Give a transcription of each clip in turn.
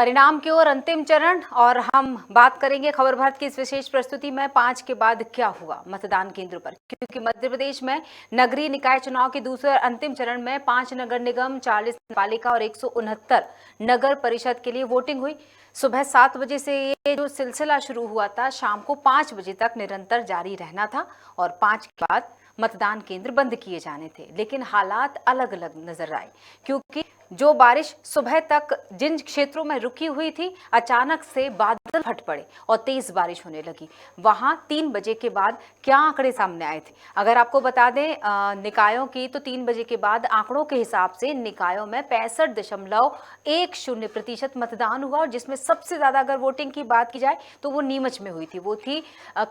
परिणाम की ओर अंतिम चरण और हम बात करेंगे खबर भारत की इस विशेष प्रस्तुति में 5 के बाद क्या हुआ मतदान केंद्र पर, क्योंकि मध्य प्रदेश में नगरीय निकाय चुनाव के दूसरे अंतिम चरण में 5 नगर निगम, 40 पालिका और 169 नगर परिषद के लिए वोटिंग हुई। सुबह 7 बजे से ये जो सिलसिला शुरू हुआ था शाम को 5 बजे तक निरंतर जारी रहना था और 5 के बाद मतदान केंद्र बंद किए जाने थे। लेकिन हालात अलग अलग नजर आए, क्योंकि जो बारिश सुबह तक जिन क्षेत्रों में रुकी हुई थी अचानक से बादल फट पड़े और तेज बारिश होने लगी। वहां 3 बजे के बाद क्या आंकड़े सामने आए थे, अगर आपको बता दें निकायों की, तो 3 बजे के बाद आंकड़ों के हिसाब से निकायों में 65.10% मतदान हुआ और जिसमें सबसे ज्यादा अगर वोटिंग की बात की जाए तो वो नीमच में हुई थी, वो थी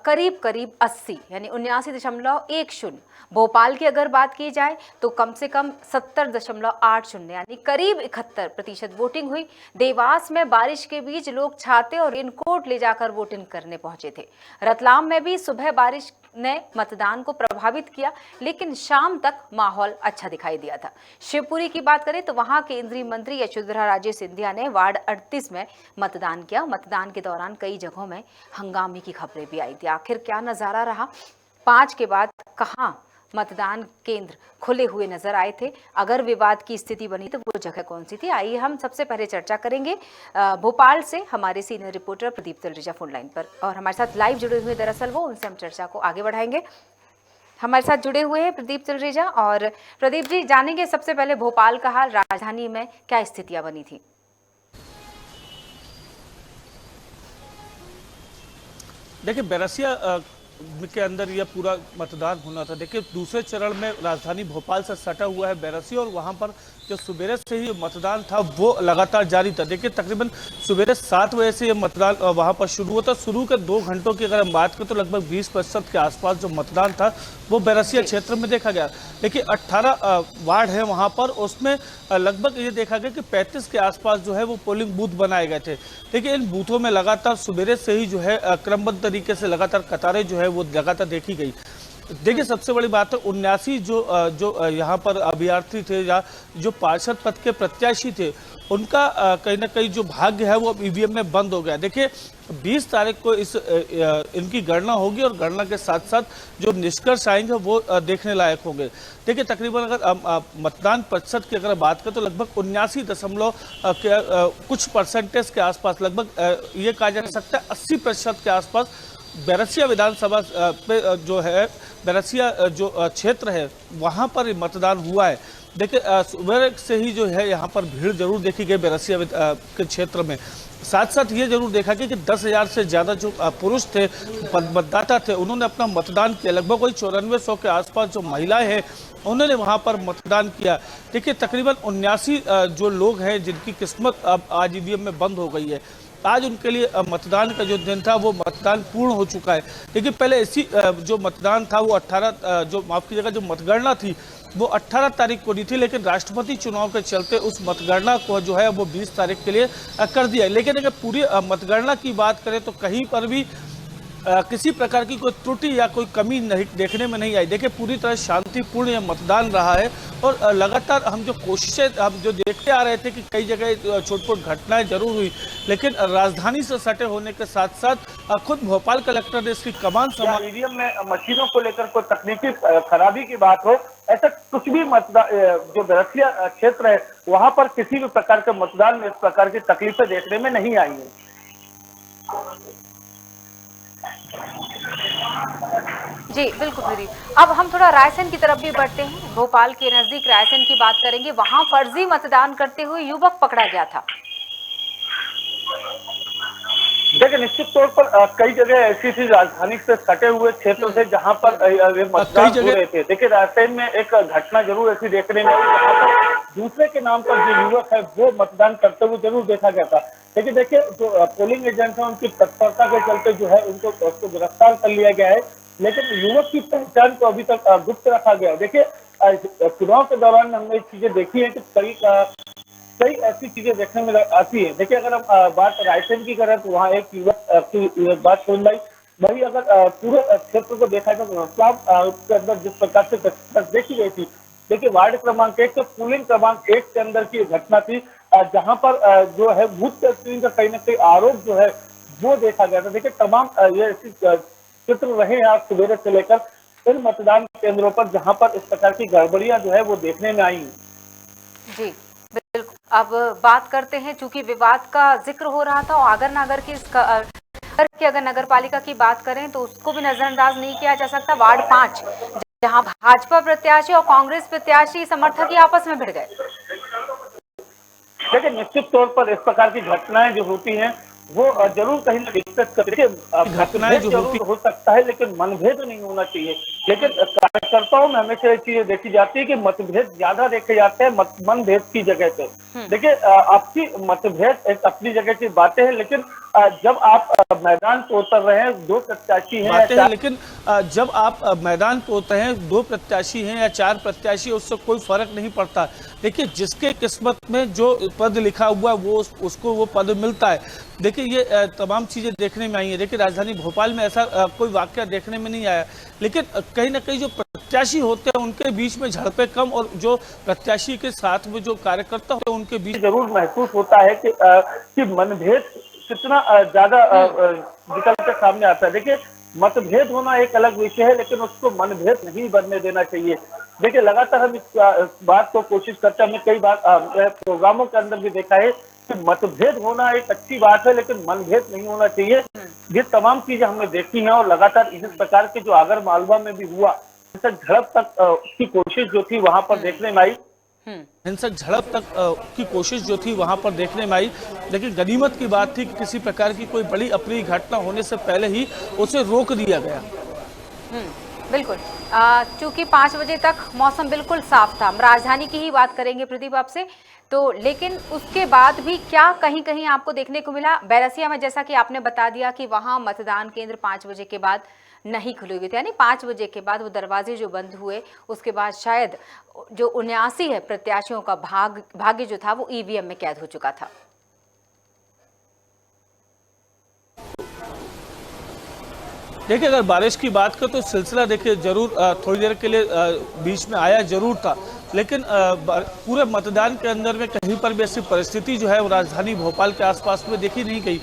करीब 80 यानी 79.10। भोपाल की अगर बात की जाए तो कम से कम 70.80 यानी करीब 71% वोटिंग हुई। देवास में बारिश के बीच लोग छाते और रेनकोट ले जाकर वोटिंग करने पहुंचे थे। रतलाम में भी सुबह बारिश ने मतदान को प्रभावित किया, लेकिन शाम तक माहौल अच्छा दिखाई दिया था। शिवपुरी की बात करें तो वहां केंद्रीय मंत्री यशोधरा राजे सिंधिया ने वार्ड 38 में मतदान किया। मतदान के दौरान कई जगहों में हंगामे की खबरें भी आई थी। आखिर क्या नजारा रहा, 5 के बाद कहां मतदान केंद्र खुले हुए नजर आए थे, अगर विवाद की स्थिति बनी तो वो जगह कौन सी थी? आइए हम सबसे पहले चर्चा करेंगे भोपाल से हमारे senior reporter Pradeep Talreja phone line पर, और हमारे साथ लाइव जुड़े हुए दरअसल वो, उनसे हम चर्चा को आगे बढ़ाएंगे। हमारे साथ जुड़े हुए हैं प्रदीप तलरेजा। और प्रदीप जी, जानेंगे सबसे पहले भोपाल का हाल, राजधानी में क्या स्थितियां बनी थी? देखिए, बैरसिया के अंदर यह पूरा मतदान होना था। देखिए, दूसरे चरण में राजधानी भोपाल से सटा हुआ है बैरसिया, और वहां पर जो सुबेरे से ही मतदान था वो लगातार जारी था। देखिए, तकरीबन सुबेरे 7 बजे से ये मतदान वहां पर शुरू हुआ था। शुरू के 2 घंटों की अगर हम बात करें तो लगभग 20% के आसपास जो मतदान था वो बैरसिया क्षेत्र में देखा गया। देखिए, 18 वार्ड है वहां पर, उसमें लगभग ये देखा गया कि 35 के आसपास जो है वो पोलिंग बूथ बनाए गए थे। देखिए, इन बूथों में लगातार सुबेरे से ही जो है क्रमबद्ध तरीके से लगातार कतारें जो है वो लगातार देखी गई। देखिए, सबसे बड़ी बात है 79 जो यहाँ पर अभ्यर्थी थे या जो पार्षद पद के प्रत्याशी थे, उनका कहीं ना कहीं जो भाग्य है वो अब ईवीएम में बंद हो गया। देखिए, 20 तारीख को इनकी गणना होगी और गणना के साथ साथ जो निष्कर्ष आएंगे वो देखने लायक होंगे। देखिए, तकरीबन अगर मतदान प्रतिशत की अगर बात करें तो लगभग 79 दशमलव कुछ परसेंटेज के आसपास, लगभग ये कहा जा सकता है 80% के आसपास बैरसिया विधानसभा पे जो है, बैरसिया जो क्षेत्र है वहाँ पर मतदान हुआ है। देखिए, सुबह से ही जो है यहाँ पर भीड़ जरूर देखी गई बैरसिया के क्षेत्र में। साथ साथ ये जरूर देखा गया कि 10,000 से ज़्यादा जो पुरुष थे, मतदाता थे, उन्होंने अपना मतदान किया। लगभग कोई 9400 के आसपास जो महिलाएं हैं उन्होंने वहाँ पर मतदान किया। देखिए, तकरीबन 79 जो लोग हैं जिनकी किस्मत अब आज ईवीएम में बंद हो गई है, आज उनके लिए मतदान का जो दिन था वो मतदान पूर्ण हो चुका है। देखिए, पहले ऐसी जो मतदान था वो 18 जो माफ कीजिएगा जो मतगणना थी वो 18 तारीख को नहीं थी, लेकिन राष्ट्रपति चुनाव के चलते उस मतगणना को जो है वो 20 तारीख के लिए कर दिया। लेकिन अगर पूरी मतगणना की बात करें तो कहीं पर भी किसी प्रकार की कोई त्रुटि या कोई कमी नहीं देखने में नहीं आई। देखिए, पूरी तरह शांतिपूर्ण यह मतदान रहा है और लगातार हम जो कोशिशें हम जो देखते आ रहे थे कि कई जगह छोट-मोट घटनाएं जरूर हुई, लेकिन राजधानी से सटे होने के साथ साथ खुद भोपाल कलेक्टर ने इसकी कमान संभाली। ईवीएम में मशीनों को लेकर कोई तकनीकी खराबी की बात हो, ऐसा कुछ भी जो बैरसिया क्षेत्र है वहां पर किसी भी प्रकार के मतदान में इस प्रकार की तकलीफें देखने में नहीं आई है। जी बिल्कुल प्रदीप। अब हम थोड़ा रायसेन की तरफ भी बढ़ते हैं। भोपाल के नजदीक रायसेन की बात करेंगे। वहां फर्जी मतदान करते हुए युवक पकड़ा गया था। देखिए, निश्चित तौर पर कई जगह ऐसी थी राजधानी से सटे हुए क्षेत्र से जहां पर मतदान हो रहे थे। देखिए, रायसेन में एक घटना जरूर ऐसी देखने में आई जहां पर दूसरे के नाम पर जो युवक है वो मतदान करते हुए जरूर देखा गया था। लेकिन देखिए, जो पोलिंग एजेंट है उनकी तत्परता के चलते जो है उसको गिरफ्तार कर लिया गया है, लेकिन युवक की पहचान को अभी तक गुप्त रखा गया। देखिए, चुनाव के दौरान हमने चीजें देखी है कि कई ऐसी चीजें देखने में आती है। देखिए, अगर हम बात रायसेन की करें तो वहाँ एक युवक की बात सुन लाई, वही अगर पूरे क्षेत्र को देखा जाए तो के अंदर जिस प्रकार से देखी गई थी, देखिए वार्ड क्रमांक 1 से पोलिंग क्रमांक 1 के अंदर की घटना थी जहां पर जो है भूत तस्वीर का कहीं ना कहीं आरोप जो है वो देखा गया था। देखिए तमाम ये ऐसी चित्र रहे हैं आज सवेरे से लेकर इन मतदान केंद्रों पर जहां पर इस प्रकार की गड़बड़ियां जो है वो देखने में आई हैं। जी बिल्कुल। अब बात करते हैं, चूंकि विवाद का जिक्र हो रहा था और आगर नागर की अगर नगर पालिका की बात करें तो उसको भी नजरअंदाज नहीं किया जा सकता। वार्ड 5 जहां भाजपा प्रत्याशी और कांग्रेस प्रत्याशी समर्थक ही आपस में भिड़ गए। देखिए निश्चित तौर पर इस प्रकार की घटनाएं जो होती हैं वो जरूर कहीं ना डिस्कस कर, देखिए घटनाएं मतभेद जो होती जरूर हो सकता है लेकिन मनभेद नहीं होना चाहिए। लेकिन कार्यकर्ताओं में हमेशा ये चीजें देखी जाती है कि मतभेद ज्यादा देखे जाते हैं मनभेद की जगह पे। देखिए आपकी मतभेद एक अपनी जगह की बातें हैं, लेकिन जब आप मैदान पे उतर रहे हैं, दो प्रत्याशी हैं, लेकिन जब आप मैदान पे होते हैं, दो प्रत्याशी हैं या चार प्रत्याशी, उससे कोई फर्क नहीं पड़ता। देखिए जिसके किस्मत में जो पद लिखा हुआ वो उसको वो पद मिलता है। देखिए ये तमाम चीजें देखने में आई हैं। देखिए राजधानी भोपाल में ऐसा कोई वाकया देखने में नहीं आया, लेकिन कहीं ना कहीं जो प्रत्याशी होते हैं उनके बीच में झड़पें कम और जो प्रत्याशी के साथ में जो कार्यकर्ता होते हैं उनके बीच जरूर महसूस होता है कि मनभेद कितना ज्यादा निकल कर सामने आता है। देखिए मतभेद होना एक अलग विषय है, लेकिन उसको मनभेद नहीं बनने देना चाहिए। देखिए लगातार हम इस बात को कोशिश करते हैं, हमने कई बार प्रोग्रामों के अंदर भी देखा है कि मतभेद होना एक अच्छी बात है, लेकिन मनभेद नहीं होना चाहिए। ये तमाम चीजें हमने देखी हैं और लगातार इस प्रकार के जो आगर मालवा में भी हुआ, झड़प तक की कोशिश जो थी वहां पर देखने में आई। हिंसक झड़प तक की कोशिश जो थी वहां पर देखने में आई। लेकिन गनीमत की बात थी कि किसी प्रकार की कोई बड़ी अप्रिय घटना होने से पहले ही उसे रोक दिया गया। बिल्कुल। चूंकि 5 बजे तक मौसम बिल्कुल साफ था। हम राजधानी की ही बात करेंगे प्रदीप आपसे, तो लेकिन उसके बाद भी क्या कहीं कहीं आपको देखने को मिला? बैरसिया में जैसा कि आपने बता दिया कि वहां मतदान केंद्र 5 बजे के बाद नहीं खुले हुए थे, यानी 5 बजे के बाद वो दरवाजे जो बंद हुए उसके बाद शायद जो 79 है प्रत्याशियों का भाग्य जो था वो ईवीएम में कैद हो चुका था। देखिए अगर बारिश की बात करें तो सिलसिला देखिए जरूर थोड़ी देर के लिए बीच में आया जरूर था, लेकिन पूरे मतदान के अंदर में कहीं पर भी ऐसी परिस्थिति जो है वो राजधानी भोपाल के आसपास में देखी नहीं गई।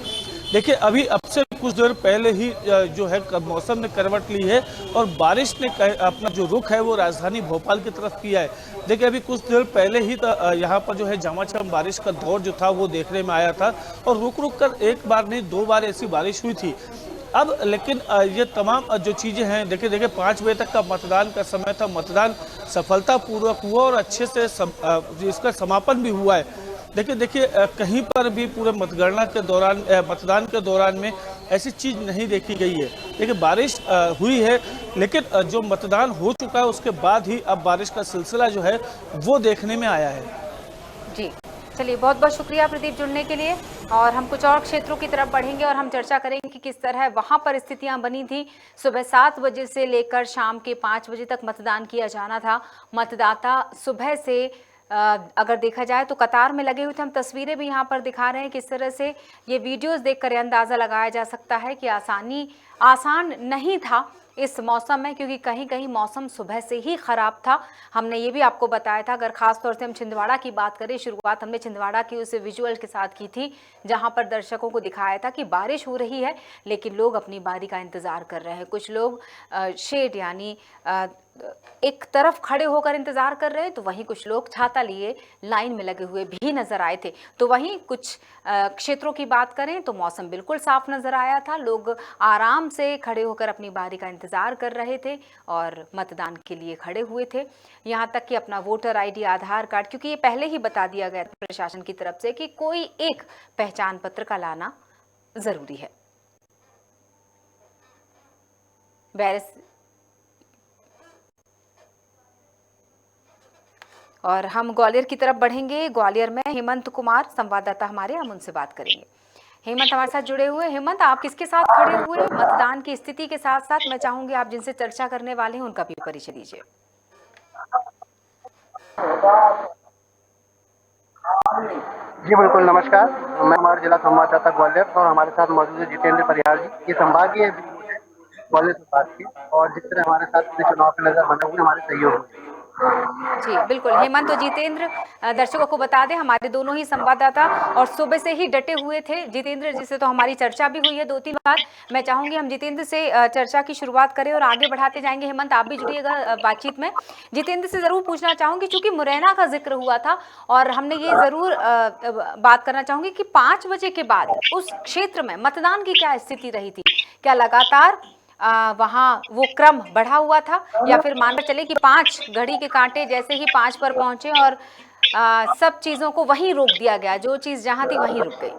देखिए अभी अब से कुछ देर पहले ही जो है मौसम ने करवट ली है और बारिश ने अपना जो रुख है वो राजधानी भोपाल की तरफ किया है। देखिए अभी कुछ देर पहले ही यहाँ पर जो है झमाझम बारिश का दौर जो था वो देखने में आया था और रुक रुक कर एक बार नहीं 2 बार ऐसी बारिश हुई थी। अब लेकिन ये तमाम जो चीज़ें हैं, देखिए 5 बजे तक का मतदान का समय था, मतदान सफलतापूर्वक हुआ और अच्छे से इसका समापन भी हुआ है। देखिए कहीं पर भी पूरे मतगणना के दौरान मतदान के दौरान में ऐसी चीज़ नहीं देखी गई है। देखिए बारिश हुई है, लेकिन जो मतदान हो चुका है उसके बाद ही अब बारिश का सिलसिला जो है वो देखने में आया है। जी चलिए, बहुत बहुत शुक्रिया प्रदीप जुड़ने के लिए। और हम कुछ और क्षेत्रों की तरफ बढ़ेंगे और हम चर्चा करेंगे कि किस तरह वहां पर स्थितियां बनी थी। सुबह 7 बजे से लेकर शाम के 5 बजे तक मतदान किया जाना था। मतदाता सुबह से अगर देखा जाए तो कतार में लगे हुए थे। हम तस्वीरें भी यहाँ पर दिखा रहे हैं किस तरह से ये वीडियोस देखकर अंदाज़ा लगाया जा सकता है कि आसान नहीं था इस मौसम में, क्योंकि कहीं कहीं मौसम सुबह से ही ख़राब था। हमने ये भी आपको बताया था। अगर ख़ास तौर से हम छिंदवाड़ा की बात करें, शुरुआत हमने छिंदवाड़ा की उस विजुअल के साथ की थी जहां पर दर्शकों को दिखाया था कि बारिश हो रही है लेकिन लोग अपनी बारी का इंतज़ार कर रहे हैं। कुछ लोग शेड यानी एक तरफ खड़े होकर इंतजार कर रहे हैं, तो वहीं कुछ लोग छाता लिए लाइन में लगे हुए भी नजर आए थे। तो वहीं कुछ क्षेत्रों की बात करें तो मौसम बिल्कुल साफ नजर आया था। लोग आराम से खड़े होकर अपनी बारी का इंतजार कर रहे थे और मतदान के लिए खड़े हुए थे। यहां तक कि अपना वोटर आईडी, आधार कार्ड, क्योंकि ये पहले ही बता दिया गया प्रशासन की तरफ से कि कोई एक पहचान पत्र का लाना जरूरी है। और हम ग्वालियर की तरफ बढ़ेंगे। ग्वालियर में हेमंत कुमार संवाददाता हमारे, हम उनसे बात करेंगे। हेमंत हमारे साथ जुड़े हुए। हेमंत, आप किसके साथ खड़े हुए मतदान की स्थिति के साथ साथ? मैं चाहूंगी आप जिनसे चर्चा करने वाले हैं उनका भी परिचय दीजिए। जी बिल्कुल, नमस्कार। मैं हमारे जिला संवाददाता ग्वालियर और हमारे साथ मौजूद है जितेंद्र परिहार जी। ये संभागीय ग्वालियर संभाग की, और जिस तरह हमारे साथ चुनाव के नजर बने हुए हमारे सहयोगी। जी बिल्कुल, हेमंत और जितेंद्र दर्शकों को बता दें हमारे दोनों ही संवाददाता और सुबह से ही डटे हुए थे। जितेंद्र जी से तो हमारी चर्चा भी हुई है 2-3 बार। मैं चाहूंगी हम जितेंद्र से चर्चा की शुरुआत करें और आगे बढ़ाते जाएंगे। हेमंत आप भी जुड़िएगा बातचीत में। जितेंद्र से जरूर पूछना चाहूंगी, चूंकि मुरैना का जिक्र हुआ था और हमने ये जरूर बात करना चाहूंगी कि 5 बजे के बाद उस क्षेत्र में मतदान की क्या स्थिति रही थी? क्या लगातार वहाँ वो क्रम बढ़ा हुआ था, या फिर मानकर चले कि 5 घड़ी के कांटे जैसे ही 5 पर पहुंचे और सब चीजों को वहीं रोक दिया गया, जो चीज जहां थी वहीं रुक गई?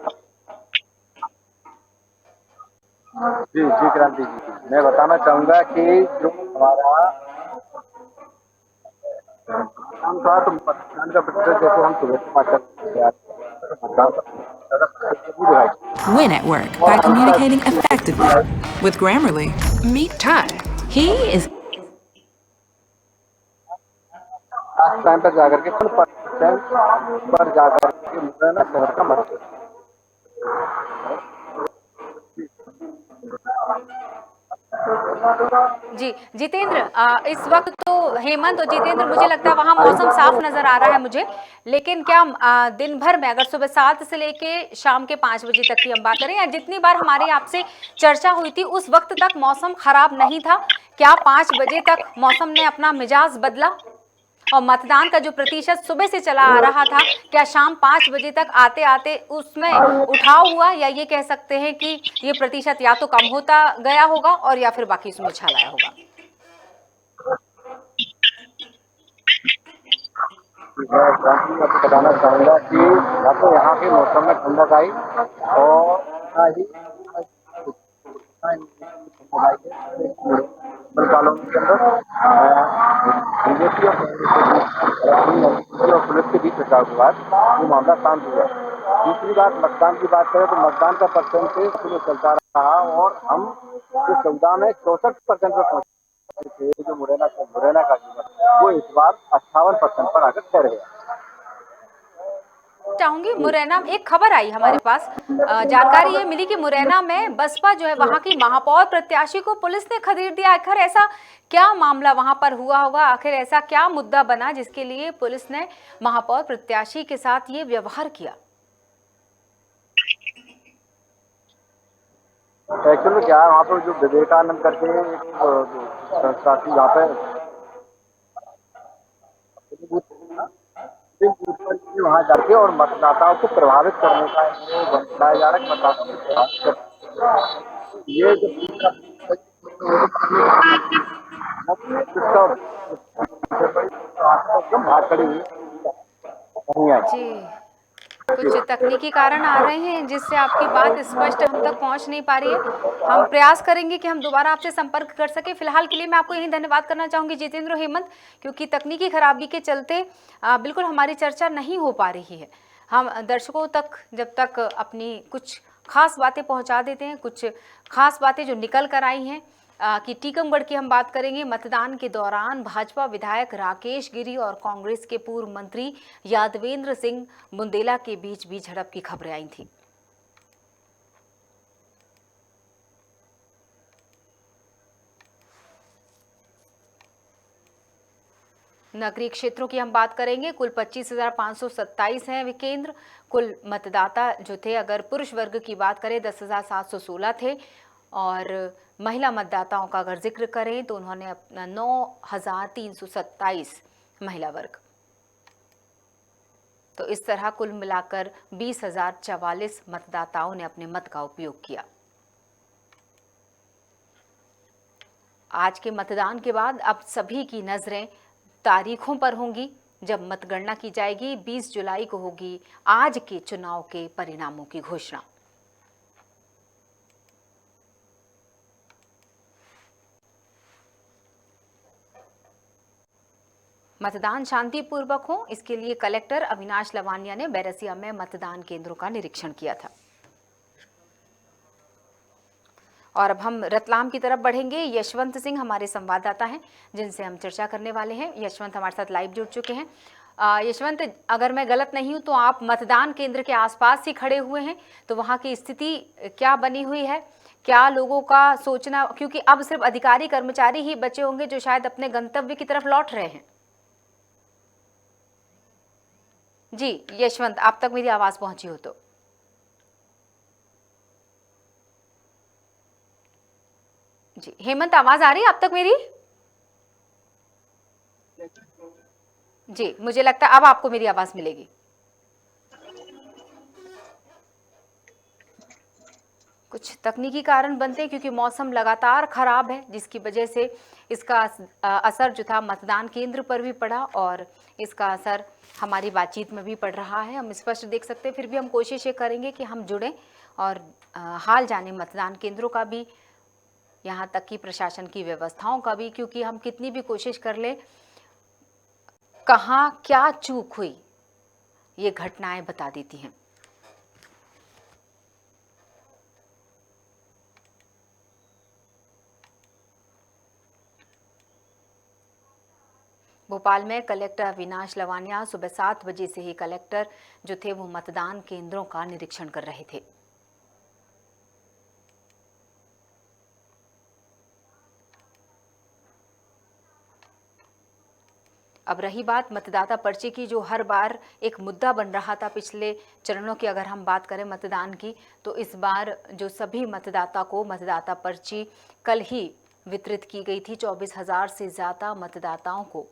जी जी क्रांति जी, मैं बताना चाहूंगा कि जो हमारा काम था, तो मतदान का प्रतिशत जैसे हम सुबह से बात करते हैं, मतदान का प्रतिशत भी रहा है। Win at work by communicating effectively with Grammarly. Meet Ty. He is last time पर जाकर के 1% पर जाकर के मुरैना शहर का मतलब जी जितेंद्र, इस वक्त तो हेमंत और जितेंद्र, मुझे लगता है वहां मौसम साफ नजर आ रहा है मुझे, लेकिन क्या दिन भर में अगर सुबह 7 से लेके शाम के 5 बजे तक की हम बात करें, या जितनी बार हमारी आपसे चर्चा हुई थी उस वक्त तक मौसम खराब नहीं था? क्या 5 बजे तक मौसम ने अपना मिजाज बदला और मतदान का जो प्रतिशत सुबह से चला आ रहा था, क्या शाम 5 बजे तक आते आते उसमें उठाव हुआ, या ये कह सकते हैं कि ये प्रतिशत या तो कम होता गया होगा और या फिर बाकी उसमें उछाल आया होगा? मैं क्रांति आपको बताना चाहूंगा कि या तो यहाँ के मौसम में ठंडक आई और ना ही सालों के अंदर बीजेपी और पुलिस के बीच बचाव के बाद वो मामला शांत हुआ। दूसरी बात, मतदान की बात करें तो मतदान का परसेंटेज शुरू चलता रहा और हम जो 14 में 64% पर पहुंचे थे, जो मुरैना का जीवन वो इस बार 58% पर आकर ठहर गया। चाहूंगी मुरैना में एक खबर आई हमारे पास, जानकारी ये मिली कि मुरैना में बसपा जो है वहां की महापौर प्रत्याशी को पुलिस ने खदेड़ दिया। आखिर ऐसा क्या मामला वहां पर हुआ होगा? आखिर ऐसा क्या मुद्दा बना जिसके लिए पुलिस ने महापौर प्रत्याशी के साथ ये व्यवहार किया? एक्चुअली में क्या है, वहाँ पर जो विवेकानंद करके एक संस्था थी, यहाँ पे वहाँ जाके और मतदाताओं को प्रभावित करने का बताया जा रहा है। मतदाताओं को प्रभावित कर ये जो भाग खड़ी हुई जी, कुछ तकनीकी कारण आ रहे हैं जिससे आपकी बात स्पष्ट हम तक पहुंच नहीं पा रही है। हम प्रयास करेंगे कि हम दोबारा आपसे संपर्क कर सके। फिलहाल के लिए मैं आपको यही धन्यवाद करना चाहूंगी जितेंद्र, हेमंत, क्योंकि तकनीकी खराबी के चलते बिल्कुल हमारी चर्चा नहीं हो पा रही है। हम दर्शकों तक जब तक अपनी कुछ खास बातें पहुंचा देते हैं, कुछ खास बातें जो निकल कर आई हैं कि टीकमगढ़ की हम बात करेंगे। मतदान के दौरान भाजपा विधायक राकेश गिरी और कांग्रेस के पूर्व मंत्री यादवेंद्र सिंह बुंदेला के बीच भी झड़प की खबरें आई थी। नगरीय क्षेत्रों की हम बात करेंगे। कुल 25,527 हैं वे केंद्र। कुल मतदाता जो थे, अगर पुरुष वर्ग की बात करें 10,716 थे, और महिला मतदाताओं का अगर जिक्र करें तो उन्होंने अपना 9,327 महिला वर्ग। तो इस तरह कुल मिलाकर 20,044 मतदाताओं ने अपने मत का उपयोग किया। आज के मतदान के बाद अब सभी की नजरें तारीखों पर होंगी। जब मतगणना की जाएगी 20 जुलाई को होगी आज के चुनाव के परिणामों की घोषणा। मतदान शांतिपूर्वक हो, इसके लिए कलेक्टर अविनाश लवानिया ने बैरसिया में मतदान केंद्रों का निरीक्षण किया था। और अब हम रतलाम की तरफ बढ़ेंगे। यशवंत सिंह हमारे संवाददाता हैं जिनसे हम चर्चा करने वाले हैं। यशवंत हमारे साथ लाइव जुड़ चुके हैं। यशवंत, अगर मैं गलत नहीं हूं तो आप मतदान केंद्र के आसपास ही खड़े हुए हैं, तो वहां की स्थिति क्या बनी हुई है? क्या लोगों का सोचना, क्योंकि अब सिर्फ अधिकारी कर्मचारी ही बचे होंगे जो शायद अपने गंतव्य की तरफ लौट रहे हैं? जी यशवंत, आप तक मेरी आवाज पहुंची हो तो। जी हेमंत, आवाज आ रही है आप तक मेरी? जी मुझे लगता है अब आपको मेरी आवाज मिलेगी। कुछ तकनीकी कारण बनते हैं क्योंकि मौसम लगातार खराब है, जिसकी वजह से इसका असर जो था मतदान केंद्र पर भी पड़ा और इसका असर हमारी बातचीत में भी पड़ रहा है। हम स्पष्ट देख सकते हैं, फिर भी हम कोशिश ये करेंगे कि हम जुड़ें और हाल जाने मतदान केंद्रों का भी, यहाँ तक कि प्रशासन की व्यवस्थाओं का भी, क्योंकि हम कितनी भी कोशिश कर लें, कहाँ क्या चूक हुई ये घटनाएं बता देती हैं। भोपाल में कलेक्टर अविनाश लवानिया सुबह 7 बजे से ही कलेक्टर जो थे वो मतदान केंद्रों का निरीक्षण कर रहे थे। अब रही बात मतदाता पर्ची की, जो हर बार एक मुद्दा बन रहा था पिछले चरणों की अगर हम बात करें मतदान की, तो इस बार जो सभी मतदाता को मतदाता पर्ची कल ही वितरित की गई थी। 24,000 से ज़्यादा मतदाताओं को,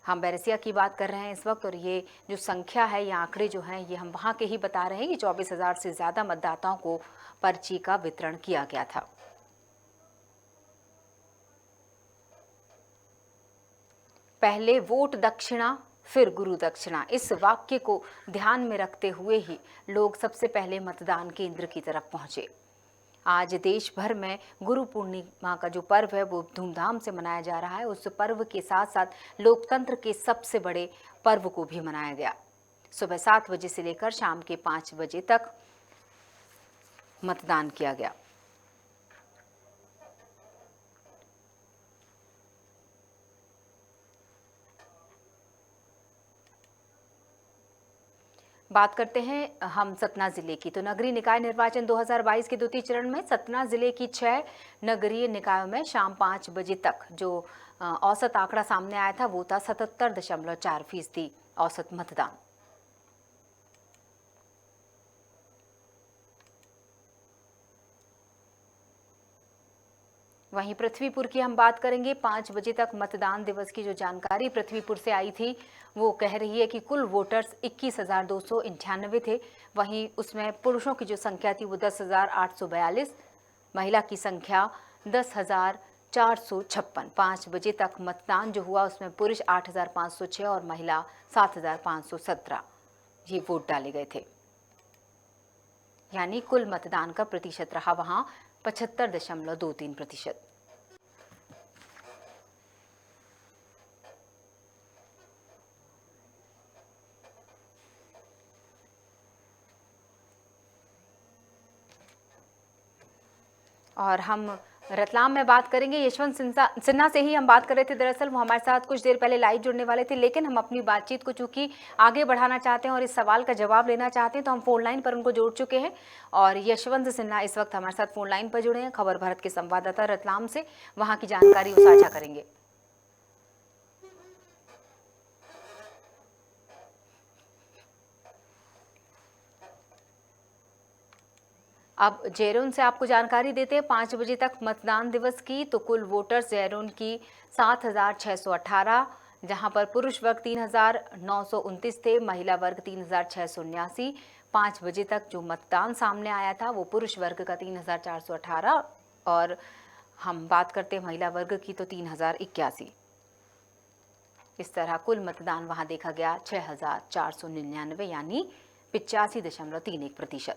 हम बैरसिया की बात कर रहे हैं इस वक्त, और ये जो संख्या है, ये आंकड़े जो हैं, ये हम वहाँ के ही बता रहे हैं कि 24,000 से ज़्यादा मतदाताओं को पर्ची का वितरण किया गया था। पहले वोट दक्षिणा फिर गुरु दक्षिणा, इस वाक्य को ध्यान में रखते हुए ही लोग सबसे पहले मतदान केंद्र की तरफ पहुंचे। आज देश भर में गुरु पूर्णिमा का जो पर्व है वो धूमधाम से मनाया जा रहा है। उस पर्व के साथ साथ लोकतंत्र के सबसे बड़े पर्व को भी मनाया गया। सुबह 7 बजे से लेकर शाम के 5 बजे तक मतदान किया गया। बात करते हैं हम सतना जिले की, तो नगरीय निकाय निर्वाचन 2022 के द्वितीय चरण में सतना जिले की 6 नगरीय निकायों में शाम 5 बजे तक जो औसत आंकड़ा सामने आया था वो था 77.4% औसत मतदान। वहीं पृथ्वीपुर की हम बात करेंगे। 5 बजे तक मतदान दिवस की जो जानकारी पृथ्वीपुर से आई थी वो कह रही है कि कुल वोटर्स 21,298 थे। वहीं उसमें पुरुषों की जो संख्या थी वो 10,842, महिला की संख्या 10,456। 5 बजे तक मतदान जो हुआ उसमें पुरुष 8,506 और महिला 7,517 ये वोट डाले गए थे। यानी कुल मतदान का प्रतिशत रहा वहां 75.23%। और हम रतलाम में बात करेंगे। यशवंत सिन्हा से ही हम बात कर रहे थे। दरअसल वो हमारे साथ कुछ देर पहले लाइव जुड़ने वाले थे, लेकिन हम अपनी बातचीत को चूंकि आगे बढ़ाना चाहते हैं और इस सवाल का जवाब लेना चाहते हैं तो हम फोन लाइन पर उनको जोड़ चुके हैं और यशवंत सिन्हा इस वक्त हमारे साथ फोन लाइन पर जुड़े हैं। खबर भारत के संवाददाता रतलाम से, वहाँ की जानकारी वो साझा करेंगे। अब जैरोन से आपको जानकारी देते हैं। 5 बजे तक मतदान दिवस की तो कुल वोटर्स जैरोन की 7,618, जहां पर पुरुष वर्ग 3,929 थे, महिला वर्ग 3,679। 5 बजे तक जो मतदान सामने आया था वो पुरुष वर्ग का 3,418 और हम बात करते हैं महिला वर्ग की तो 3,081। इस तरह कुल मतदान वहां देखा गया 6,499 यानी 85.31%।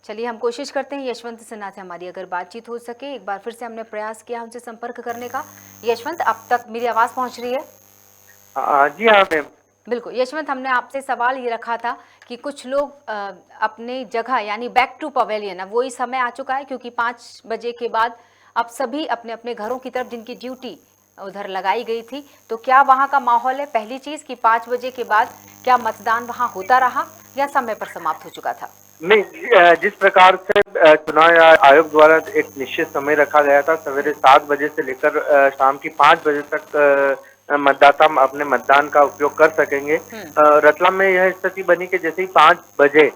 चलिए हम कोशिश करते हैं यशवंत सिन्हा से हमारी अगर बातचीत हो सके। एक बार फिर से हमने प्रयास किया उनसे संपर्क करने का। यशवंत, अब तक मेरी आवाज पहुंच रही है? जी हाँ मैम। बिल्कुल यशवंत, हमने आपसे सवाल ये रखा था कि कुछ लोग अपने जगह यानी बैक टू पवेलियन, अब वही समय आ चुका है क्योंकि 5 बजे के बाद अब सभी अपने अपने घरों की तरफ जिनकी ड्यूटी उधर लगाई गई थी, तो क्या वहाँ का माहौल है? पहली चीज कि 5 बजे के बाद क्या मतदान वहाँ होता रहा या समय पर समाप्त हो चुका था? नहीं, जिस प्रकार से चुनाव आयोग द्वारा एक निश्चित समय रखा गया था, सवेरे 7 बजे से लेकर शाम की 5 बजे तक मतदाता अपने मतदान का उपयोग कर सकेंगे। रतलाम में यह स्थिति बनी कि जैसे ही 5 बजे